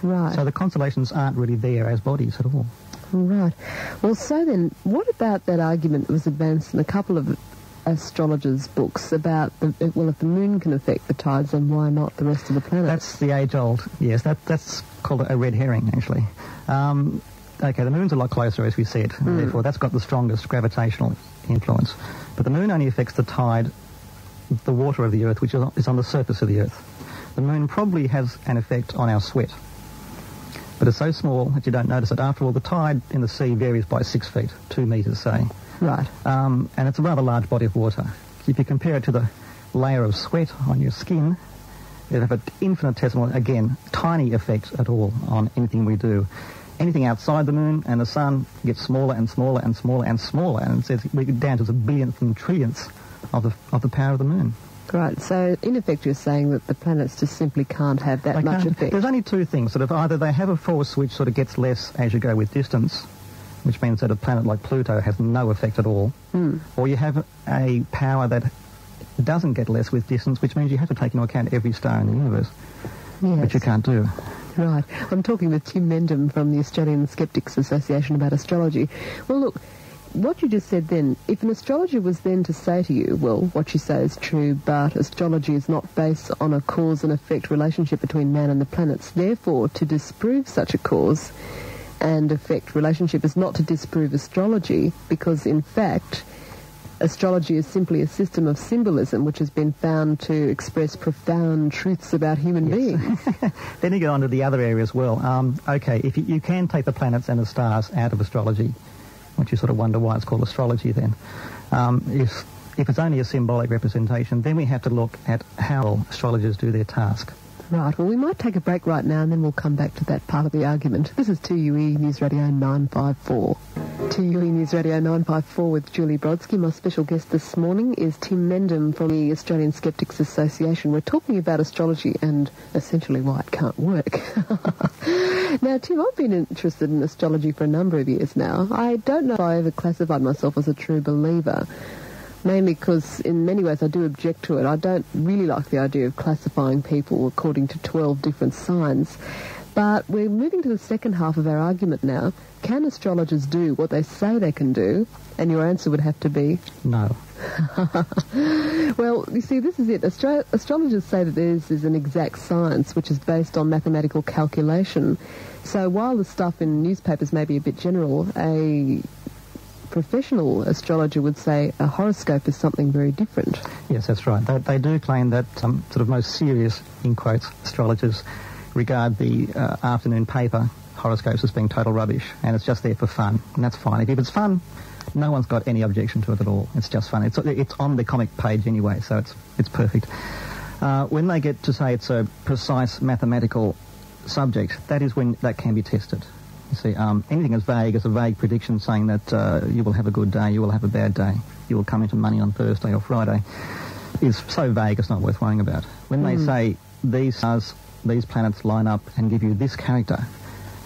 Right. So the constellations aren't really there as bodies at all. Right. Well, so then, what about that argument that was advanced in a couple of astrologers' books about, if the moon can affect the tides, then why not the rest of the planets? That's the age-old, yes. That's called a red herring, actually. Okay, the moon's a lot closer, as we said, and therefore that's got the strongest gravitational influence. But the moon only affects the tide, the water of the Earth, which is on the surface of the Earth. The moon probably has an effect on our sweat. But it's so small that you don't notice it. After all, the tide in the sea varies by 6 feet, 2 metres, say. Right. And it's a rather large body of water. If you compare it to the layer of sweat on your skin, it have an infinitesimal, again, tiny effect at all on anything we do. Anything outside the moon and the sun gets smaller and smaller and smaller and smaller, and it says we get down to the billionth and trillionth of the power of the moon. Right, so in effect you're saying that the planets just simply can't have that much effect. There's only two things. Sort of either they have a force which sort of gets less as you go with distance, which means that a planet like Pluto has no effect at all, or you have a power that doesn't get less with distance, which means you have to take into account every star in the universe, which you can't do. Right. I'm talking with Tim Mendham from the Australian Skeptics Association about astrology. Well, look, what you just said then, if an astrologer was then to say to you, well, what you say is true, but astrology is not based on a cause and effect relationship between man and the planets, therefore to disprove such a cause and effect relationship is not to disprove astrology, because in fact astrology is simply a system of symbolism which has been found to express profound truths about human beings. Then you go on to the other area as well. Okay, if you can take the planets and the stars out of astrology, which you sort of wonder why it's called astrology then. If it's only a symbolic representation, then we have to look at how astrologers do their task. Right, well, we might take a break right now and then we'll come back to that part of the argument. This is 2UE News Radio 954. 2UE News Radio 954 with Julie Brodsky. My special guest this morning is Tim Mendham from the Australian Skeptics Association. We're talking about astrology and essentially why it can't work. Now, Tim, I've been interested in astrology for a number of years now. I don't know if I ever classified myself as a true believer, mainly because in many ways I do object to it. I don't really like the idea of classifying people according to 12 different signs. But we're moving to the second half of our argument now. Can astrologers do what they say they can do? And your answer would have to be... No. Well, you see, this is it. Astrologers say that theirs is an exact science, which is based on mathematical calculation. So while the stuff in newspapers may be a bit general, a professional astrologer would say a horoscope is something very different. Yes, that's right. They do claim that some sort of most serious, in quotes, astrologers regard the afternoon paper horoscopes as being total rubbish, and it's just there for fun, and that's fine. If it's fun, no one's got any objection to it at all. It's just fun. It's on the comic page anyway, so it's perfect. When they get to say it's a precise mathematical subject, that is when that can be tested. You see, anything as vague as a vague prediction saying that you will have a good day, you will have a bad day, you will come into money on Thursday or Friday, is so vague it's not worth worrying about. When they say these stars, these planets line up and give you this character,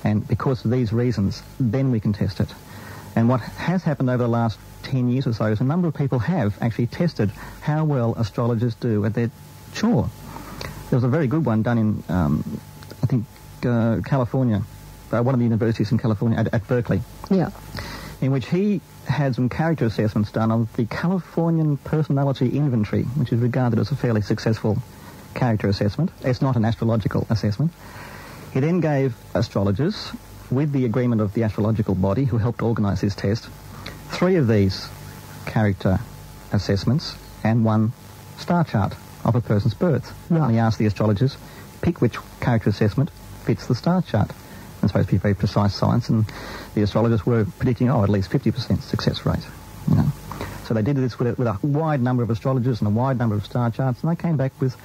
and because of these reasons, then we can test it. And what has happened over the last 10 years or so is a number of people have actually tested how well astrologers do at their chore. There was a very good one done in, I think, California, one of the universities in California, at Berkeley. Yeah. In which he had some character assessments done on the Californian Personality Inventory, which is regarded as a fairly successful character assessment. It's not an astrological assessment. He then gave astrologers, with the agreement of the astrological body who helped organise this test, 3 of these character assessments and 1 star chart of a person's birth. Right. And he asked the astrologers, pick which character assessment fits the star chart. It's supposed to be a very precise science, and the astrologers were predicting, at least 50% success rate. You know. So they did this with a wide number of astrologers and a wide number of star charts, and they came back with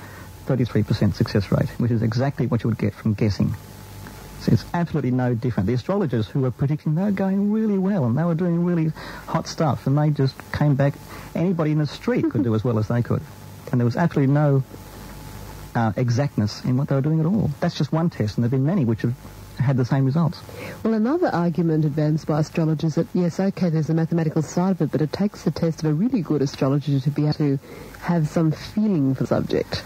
33% success rate, which is exactly what you would get from guessing. So it's absolutely no different. The astrologers who were predicting, they were going really well, and they were doing really hot stuff, and they just came back. Anybody in the street could do as well as they could. And there was absolutely no exactness in what they were doing at all. That's just one test, and there have been many which have had the same results. Well, another argument advanced by astrologers that, yes, okay, there's a mathematical side of it, but it takes the test of a really good astrologer to be able to have some feeling for the subject.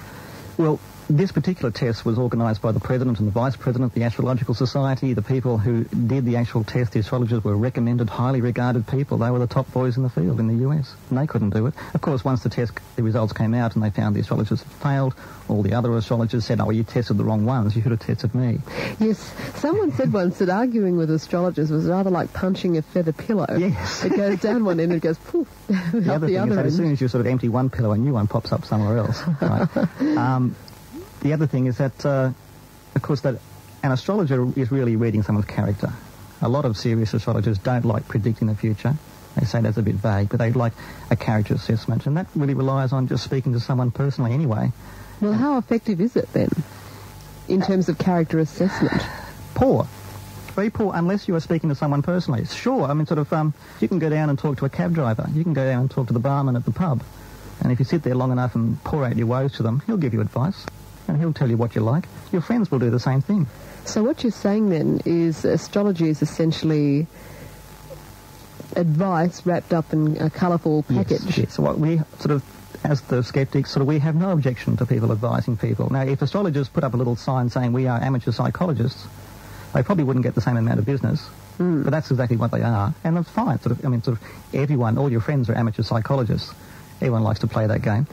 Well, this particular test was organised by the President and the Vice President of the Astrological Society. The people who did the actual test, the astrologers, were recommended, highly regarded people. They were the top boys in the field in the US, and they couldn't do it. Of course, once the results came out and they found the astrologers had failed, all the other astrologers said, you tested the wrong ones, you should have tested me. Yes, someone said once that arguing with astrologers was rather like punching a feather pillow. Yes. It goes down one end and it goes poof, the other thing is that as soon as you sort of empty one pillow, a new one pops up somewhere else. Right? The other thing is that, of course, that an astrologer is really reading someone's character. A lot of serious astrologers don't like predicting the future. They say that's a bit vague, but they like a character assessment, and that really relies on just speaking to someone personally anyway. Well, how effective is it then, in terms of character assessment? Poor. Very poor, unless you are speaking to someone personally. Sure, I mean, you can go down and talk to a cab driver. You can go down and talk to the barman at the pub. And if you sit there long enough and pour out your woes to them, he'll give you advice. And he'll tell you what you like. Your friends will do the same thing. So what you're saying then is astrology is essentially advice wrapped up in a colourful package. Yes. So what we as the skeptics, we have no objection to people advising people. Now, if astrologers put up a little sign saying we are amateur psychologists, they probably wouldn't get the same amount of business. But that's exactly what they are, and it's fine. Everyone, all your friends are amateur psychologists. Everyone likes to play that game.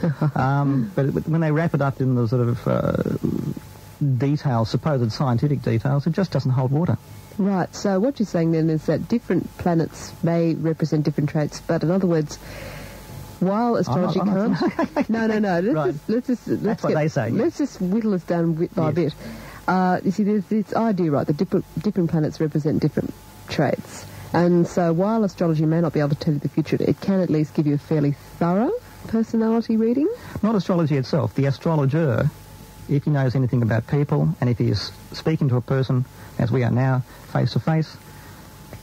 But when they wrap it up in the details, supposed scientific details, it just doesn't hold water. Right, so what you're saying then is that different planets may represent different traits, but in other words, while astrology can't... No. Let's That's what they say. Let's just whittle this down bit by bit. You see, there's this idea, right, that different planets represent different traits. And so while astrology may not be able to tell you the future, it can at least give you a fairly thorough personality reading? Not astrology itself. The astrologer, if he knows anything about people, and if he is speaking to a person, as we are now, face to face,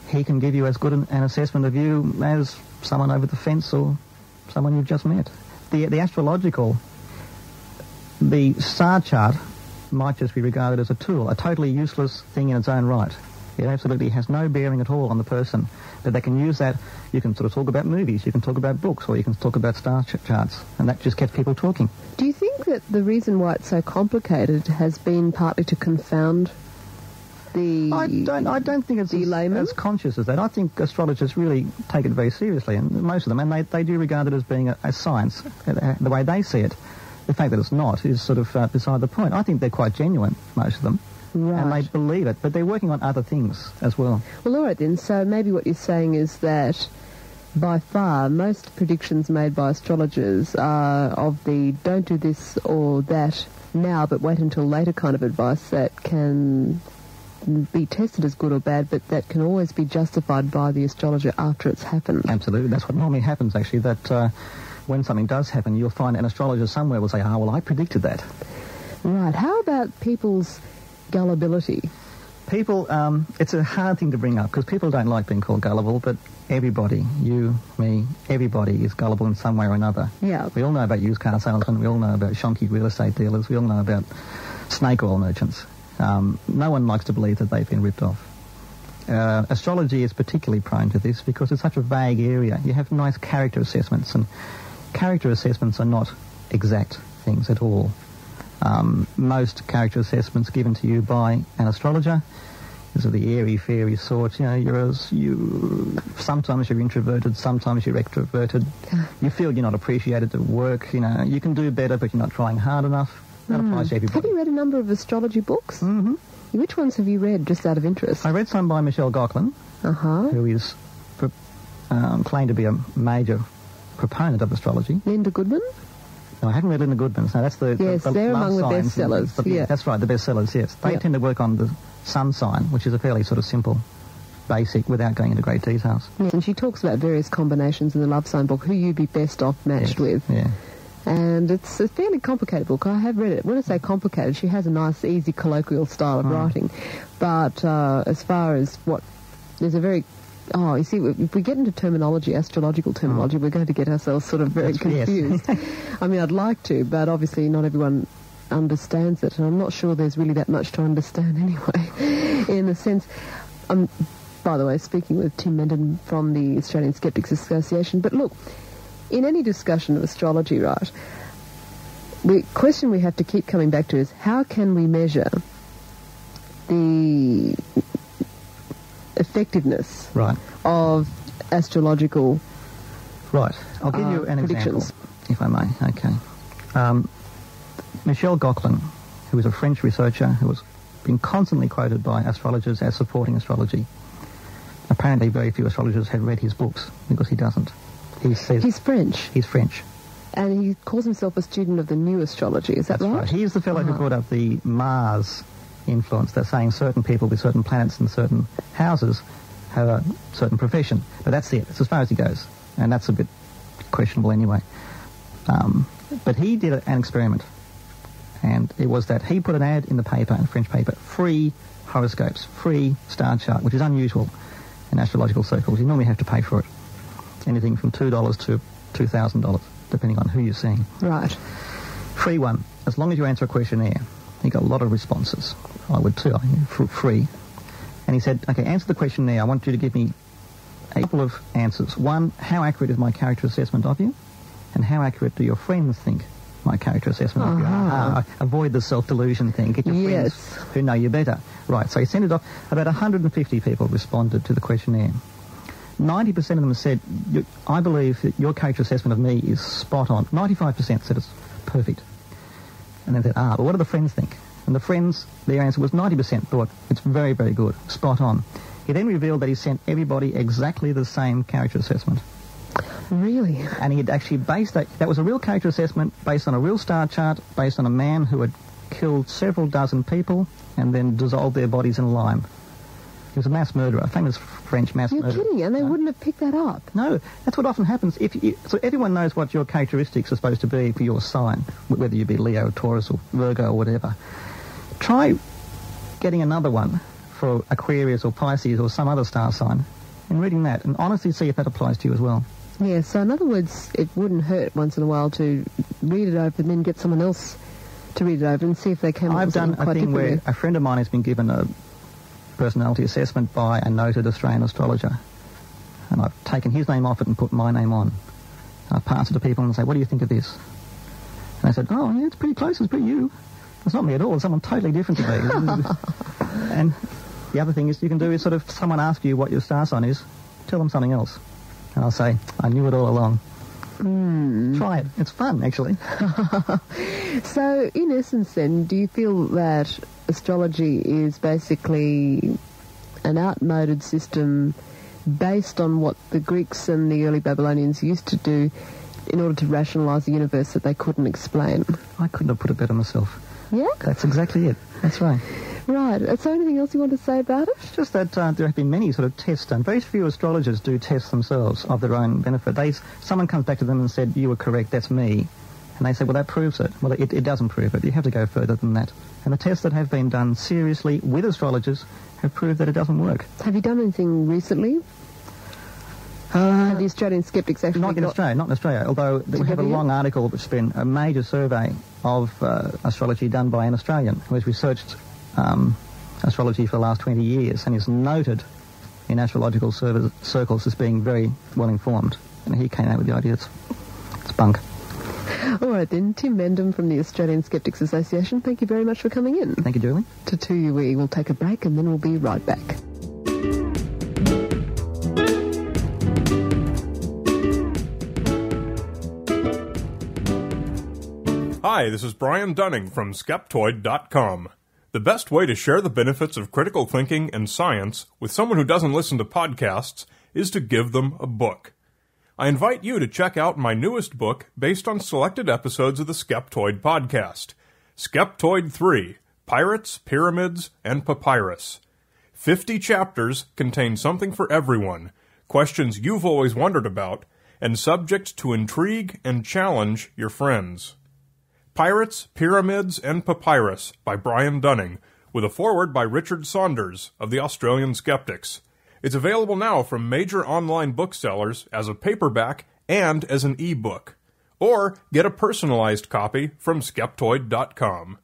he can give you as good an assessment of you as someone over the fence or someone you've just met. The astrological, the star chart might just be regarded as a tool, a totally useless thing in its own right. It absolutely has no bearing at all on the person. But they can use that. You can talk about movies, you can talk about books, or you can talk about star charts, and that just gets people talking. Do you think that the reason why it's so complicated has been partly to confound the I don't think it's as conscious as that. I think astrologers really take it very seriously, and most of them, and they do regard it as being a science, the way they see it. The fact that it's not is beside the point. I think they're quite genuine, most of them. Right. And they believe it, but they're working on other things as well. Well, all right then. So maybe what you're saying is that by far most predictions made by astrologers are of the don't do this or that now, but wait until later kind of advice that can be tested as good or bad, but that can always be justified by the astrologer after it's happened. Absolutely. That's what normally happens, actually, that when something does happen, you'll find an astrologer somewhere will say, well, I predicted that. Right. How about people's gullibility? People, it's a hard thing to bring up because people don't like being called gullible, but everybody, you, me, everybody is gullible in some way or another. Yeah. We all know about used car salesmen, we all know about shonky real estate dealers, we all know about snake oil merchants. No one likes to believe that they've been ripped off. Astrology is particularly prone to this because it's such a vague area. You have nice character assessments, and character assessments are not exact things at all. Most character assessments given to you by an astrologer is of the airy-fairy sort. Sometimes you're introverted, sometimes you're extroverted. You feel you're not appreciated at work. You can do better, but you're not trying hard enough. That applies to everybody. Have you read a number of astrology books? Mm-hmm. Which ones have you read, just out of interest? I read some by Michelle Gauquelin, who is claimed to be a major proponent of astrology. Linda Goodman? No, I haven't read Linda Goodman's. No, that's the yes, they're among the bestsellers. Yeah, that's right, the bestsellers. Yes, they tend to work on the sun sign, which is a fairly sort of simple, basic, without going into great details. Yes, and she talks about various combinations in the love sign book, who you'd be best off matched with. Yeah. And it's a fairly complicated book. I have read it. When I say complicated, she has a nice, easy, colloquial style of writing. But as far as there's a very... Oh, you see, if we get into terminology, astrological terminology, we're going to get ourselves sort of very confused. Yes. I mean, I'd like to, but obviously not everyone understands it, and I'm not sure there's really that much to understand anyway, in a sense. By the way, speaking with Tim Mendon from the Australian Skeptics Association, but look, in any discussion of astrology, right, the question we have to keep coming back to is how can we measure the effectiveness of astrological Right. I'll give you an example, if I may. Okay. Michel Gauquelin, who is a French researcher who has been constantly quoted by astrologers as supporting astrology. Apparently very few astrologers have read his books because he doesn't. He says... He's French. He's French. And he calls himself a student of the new astrology, is that That's right? He is the fellow who brought up the Mars influence. They're saying certain people with certain planets in certain houses have a certain profession. But that's it. It's as far as he goes. And that's a bit questionable anyway. But he did an experiment. And it was that he put an ad in the paper, in the French paper, free horoscopes, free star chart, which is unusual in astrological circles. You normally have to pay for it. Anything from $2 to $2,000, depending on who you're seeing. Right. Free one. As long as you answer a questionnaire. He got a lot of responses. I would too, for free. And he said, okay, answer the questionnaire. I want you to give me a couple of answers. One, how accurate is my character assessment of you? And how accurate do your friends think my character assessment of you? Avoid the self-delusion thing. Get your friends who know you better. Right, so he sent it off. About 150 people responded to the questionnaire. 90% of them said, I believe that your character assessment of me is spot on. 95% said it's perfect. And then said, but what do the friends think? And the friends, their answer was 90% thought it's very, very good, spot on. He then revealed that he sent everybody exactly the same character assessment. Really? And he had actually based that was a real character assessment based on a real star chart, based on a man who had killed several dozen people and then dissolved their bodies in lime. He was a mass murderer, a famous French mass murderer. You're kidding, and they wouldn't have picked that up. No, that's what often happens. So everyone knows what your characteristics are supposed to be for your sign, whether you be Leo, Taurus, or Virgo, or whatever. Try getting another one for Aquarius or Pisces or some other star sign and reading that, and honestly see if that applies to you as well. Yeah, so in other words, it wouldn't hurt once in a while to read it over and then get someone else to read it over and see if they can... I've done a thing where a friend of mine has been given a personality assessment by a noted Australian astrologer, and I've taken his name off it and put my name on. I've passed it to people and say, what do you think of this? And they said, oh, yeah, it's pretty close, it's pretty you. It's not me at all, it's someone totally different to me. And the other thing is you can do is sort of, someone asks you what your star sign is, tell them something else. And I'll say, I knew it all along. Try it. It's fun, actually. So, in essence, then, do you feel that astrology is basically an outmoded system based on what the Greeks and the early Babylonians used to do in order to rationalise the universe that they couldn't explain? I couldn't have put it better myself. Yeah? That's exactly it. That's right. Right. Is there anything else you want to say about it? It's just that there have been many sort of tests done. Very few astrologers do tests themselves of their own benefit. Someone comes back to them and said, you were correct, that's me. And they say, well, that proves it. Well, it doesn't prove it. You have to go further than that. And the tests that have been done seriously with astrologers have proved that it doesn't work. Have you done anything recently? Have the Australian Skeptics actually... Not in Australia, although we have a long article which has been a major survey of astrology done by an Australian who has researched astrology for the last 20 years and is noted in astrological circles as being very well informed. And he came out with the idea it's bunk. All right then, Tim Mendon from the Australian Skeptics Association, thank you very much for coming in. Thank you, Julie. To 2UE, we'll take a break and then we'll be right back. Hi, this is Brian Dunning from Skeptoid.com. The best way to share the benefits of critical thinking and science with someone who doesn't listen to podcasts is to give them a book. I invite you to check out my newest book based on selected episodes of the Skeptoid podcast, Skeptoid 3, Pirates, Pyramids, and Papyrus. 50 chapters contain something for everyone, questions you've always wondered about, and subjects to intrigue and challenge your friends. Pirates, Pyramids, and Papyrus by Brian Dunning, with a foreword by Richard Saunders of the Australian Skeptics. It's available now from major online booksellers as a paperback and as an e-book. Or get a personalized copy from Skeptoid.com.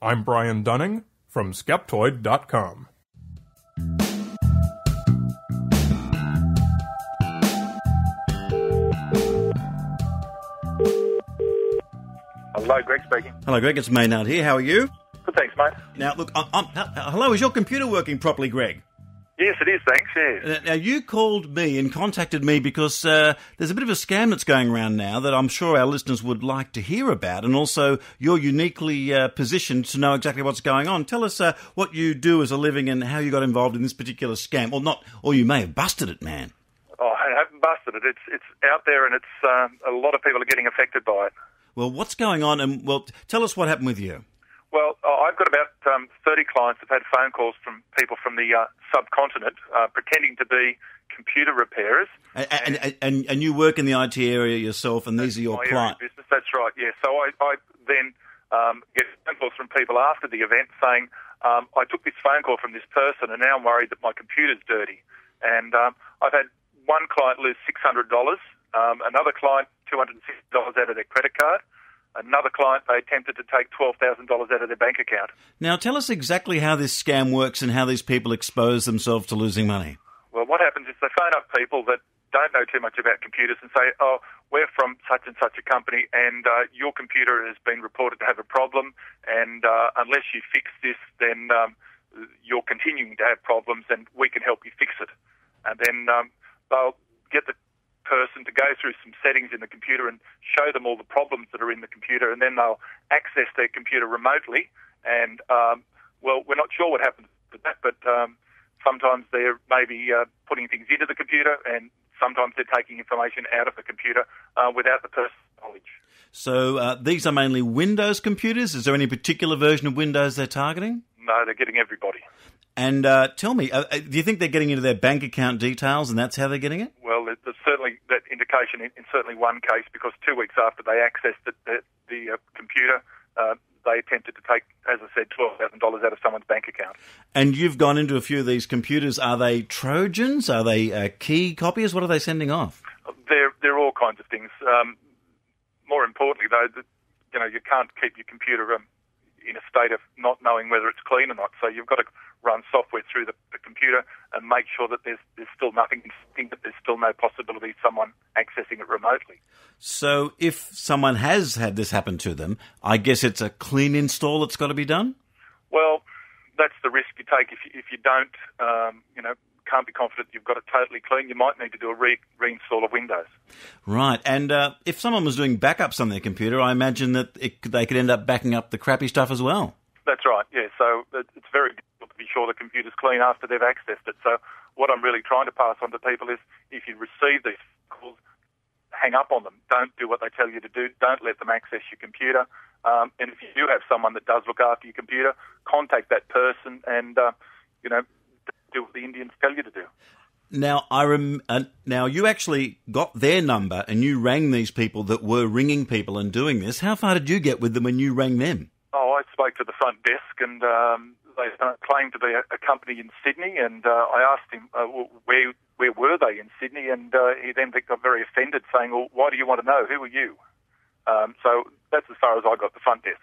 I'm Brian Dunning from Skeptoid.com. Hello, Greg speaking. Hello, Greg. It's Maynard here. How are you? Good, thanks, mate. Now, look, hello. Is your computer working properly, Greg? Yes, it is, thanks, yeah. Now, you called me and contacted me because there's a bit of a scam that's going around now that I'm sure our listeners would like to hear about, and also you're uniquely positioned to know exactly what's going on. Tell us what you do as a living and how you got involved in this particular scam. Or you may have busted it, man. Oh, I haven't busted it. It's out there, and it's a lot of people are getting affected by it. Well, what's going on? And tell us what happened with you. Well, I've got about 30 clients that have had phone calls from people from the subcontinent pretending to be computer repairers. And you work in the IT area yourself, and these are your clients. Business. That's right, yeah. So I then get phone calls from people after the event saying, I took this phone call from this person, and now I'm worried that my computer's dirty. And I've had one client lose $600, another client $260 out of their credit card. Another client, they attempted to take $12,000 out of their bank account. Now, tell us exactly how this scam works and how these people expose themselves to losing money. Well, what happens is they phone up people that don't know too much about computers and say, oh, we're from such and such a company, and your computer has been reported to have a problem, and unless you fix this, then you're continuing to have problems, and we can help you fix it. And then they'll get the person to go through some settings in the computer and show them all the problems that are in the computer, and then they'll access their computer remotely. And, we're not sure what happens to that, but sometimes they're maybe putting things into the computer, and sometimes they're taking information out of the computer without the person's knowledge. So these are mainly Windows computers. Is there any particular version of Windows they're targeting? No, they're getting everybody. And tell me, do you think they're getting into their bank account details and that's how they're getting it? Well, there's certainly that indication in certainly one case, because 2 weeks after they accessed the computer, they attempted to take, as I said, $12,000 out of someone's bank account. And you've gone into a few of these computers. Are they Trojans? Are they key copiers? What are they sending off? They're all kinds of things. More importantly, though, you can't keep your computer in a state of not knowing whether it's clean or not. So you've got to run software through the computer and make sure that there's still nothing, that there's still no possibility of someone accessing it remotely. So if someone has had this happen to them, I guess it's a clean install that's got to be done? Well, that's the risk you take. If you don't, can't be confident you've got it totally clean, you might need to do a reinstall of Windows. Right, and if someone was doing backups on their computer, I imagine that they could end up backing up the crappy stuff as well. That's right, yeah. So it's very difficult to be sure the computer's clean after they've accessed it. So what I'm really trying to pass on to people is, if you receive these calls, hang up on them. Don't do what they tell you to do. Don't let them access your computer. And if you do have someone that does look after your computer, contact that person and, do what the Indians tell you to do. Now, now you actually got their number and you rang these people that were ringing people and doing this. How far did you get with them when you rang them? Oh, I spoke to the front desk, and they claimed to be a company in Sydney, and I asked him where were they in Sydney, and he then got very offended, saying, well, why do you want to know? Who are you? So that's as far as I got, the front desk.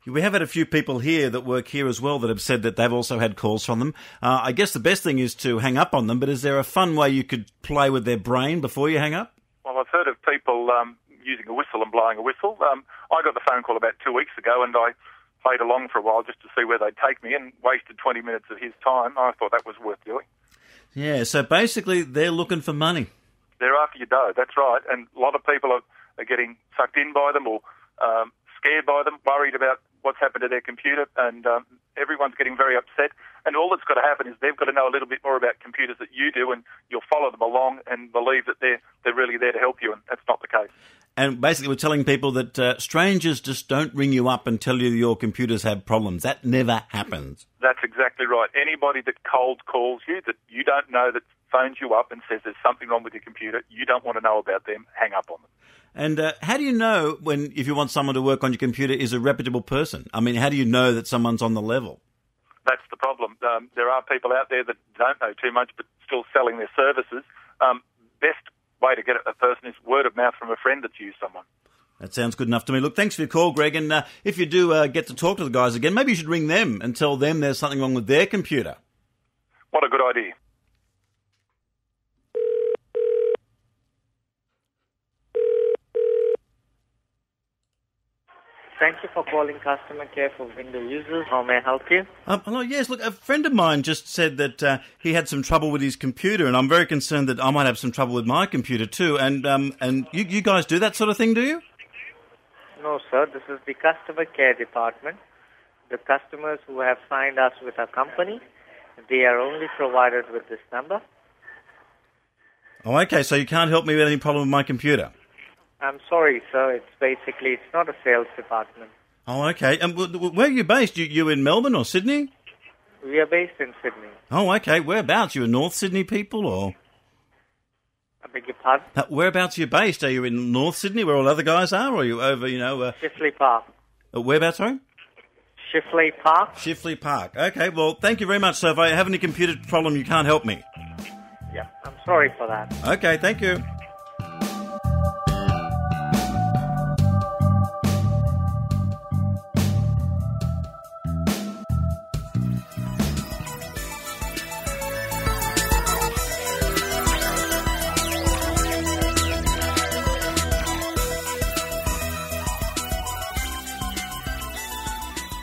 We have had a few people here that work here as well that have said that they've also had calls from them. I guess the best thing is to hang up on them, but is there a fun way you could play with their brain before you hang up? Well, I've heard of people using a whistle and blowing a whistle. I got the phone call about 2 weeks ago, and I played along for a while just to see where they'd take me, and wasted 20 minutes of his time. I thought that was worth doing. Yeah, so basically they're looking for money. They're after your dough, that's right. And a lot of people are getting sucked in by them, or scared by them, worried about what's happened to their computer, and everyone's getting very upset. And all that's got to happen is they've got to know a little bit more about computers that you do, and you'll follow them along and believe that they're really there to help you, and that's not the case. And basically we're telling people that strangers just don't ring you up and tell you your computers have problems. That never happens. That's exactly right. Anybody that cold calls you, that you don't know, that phones you up and says there's something wrong with your computer, you don't want to know about them, hang up on them. And how do you know if you want someone to work on your computer is a reputable person? I mean, how do you know that someone's on the level? That's the problem. There are people out there that don't know too much but still selling their services. Best way to get a person is word of mouth from a friend that's used someone. That sounds good enough to me. Look, thanks for your call, Greg. And if you do get to talk to the guys again, maybe you should ring them and tell them there's something wrong with their computer. What a good idea. Thank you for calling customer care for Windows users. How may I help you? Hello, yes. Look, a friend of mine just said that he had some trouble with his computer, and I'm very concerned that I might have some trouble with my computer too. And you guys do that sort of thing, do you? No, sir. This is the customer care department. The customers who have signed us with our company, they are only provided with this number. Oh, okay. So you can't help me with any problem with my computer? I'm sorry, sir. It's not a sales department. Oh, okay. And where are you based? You in Melbourne or Sydney? We are based in Sydney. Oh, okay. Whereabouts? You a North Sydney people or? I beg your pardon? Whereabouts are you based? Are you in North Sydney where all other guys are, or are you over, Shifley Park. Whereabouts, sorry? Shifley Park. Shifley Park. Okay, well, thank you very much. So if I have any computer problem, you can't help me. Yeah, I'm sorry for that. Okay, thank you.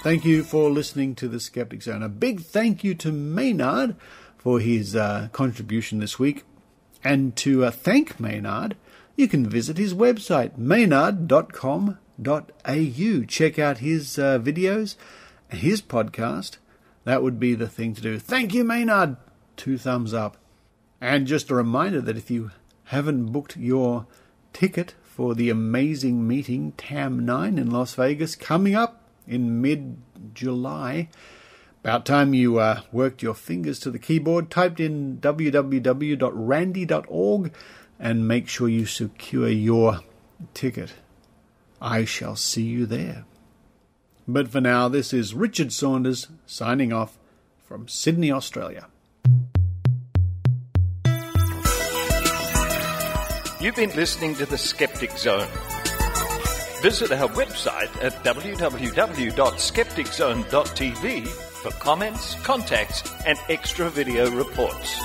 Thank you for listening to the Skeptic Zone. A big thank you to Maynard for his contribution this week. And to thank Maynard, you can visit his website, maynard.com.au. Check out his videos and his podcast. That would be the thing to do. Thank you, Maynard. 2 thumbs up. And just a reminder that if you haven't booked your ticket for the amazing meeting TAM9 in Las Vegas coming up in mid-July, about time you worked your fingers to the keyboard, typed in www.randy.org, and make sure you secure your ticket. I shall see you there. But for now, this is Richard Saunders signing off from Sydney, Australia. You've been listening to the Skeptic Zone. Visit our website at www.skepticzone.tv for comments, contacts, and extra video reports.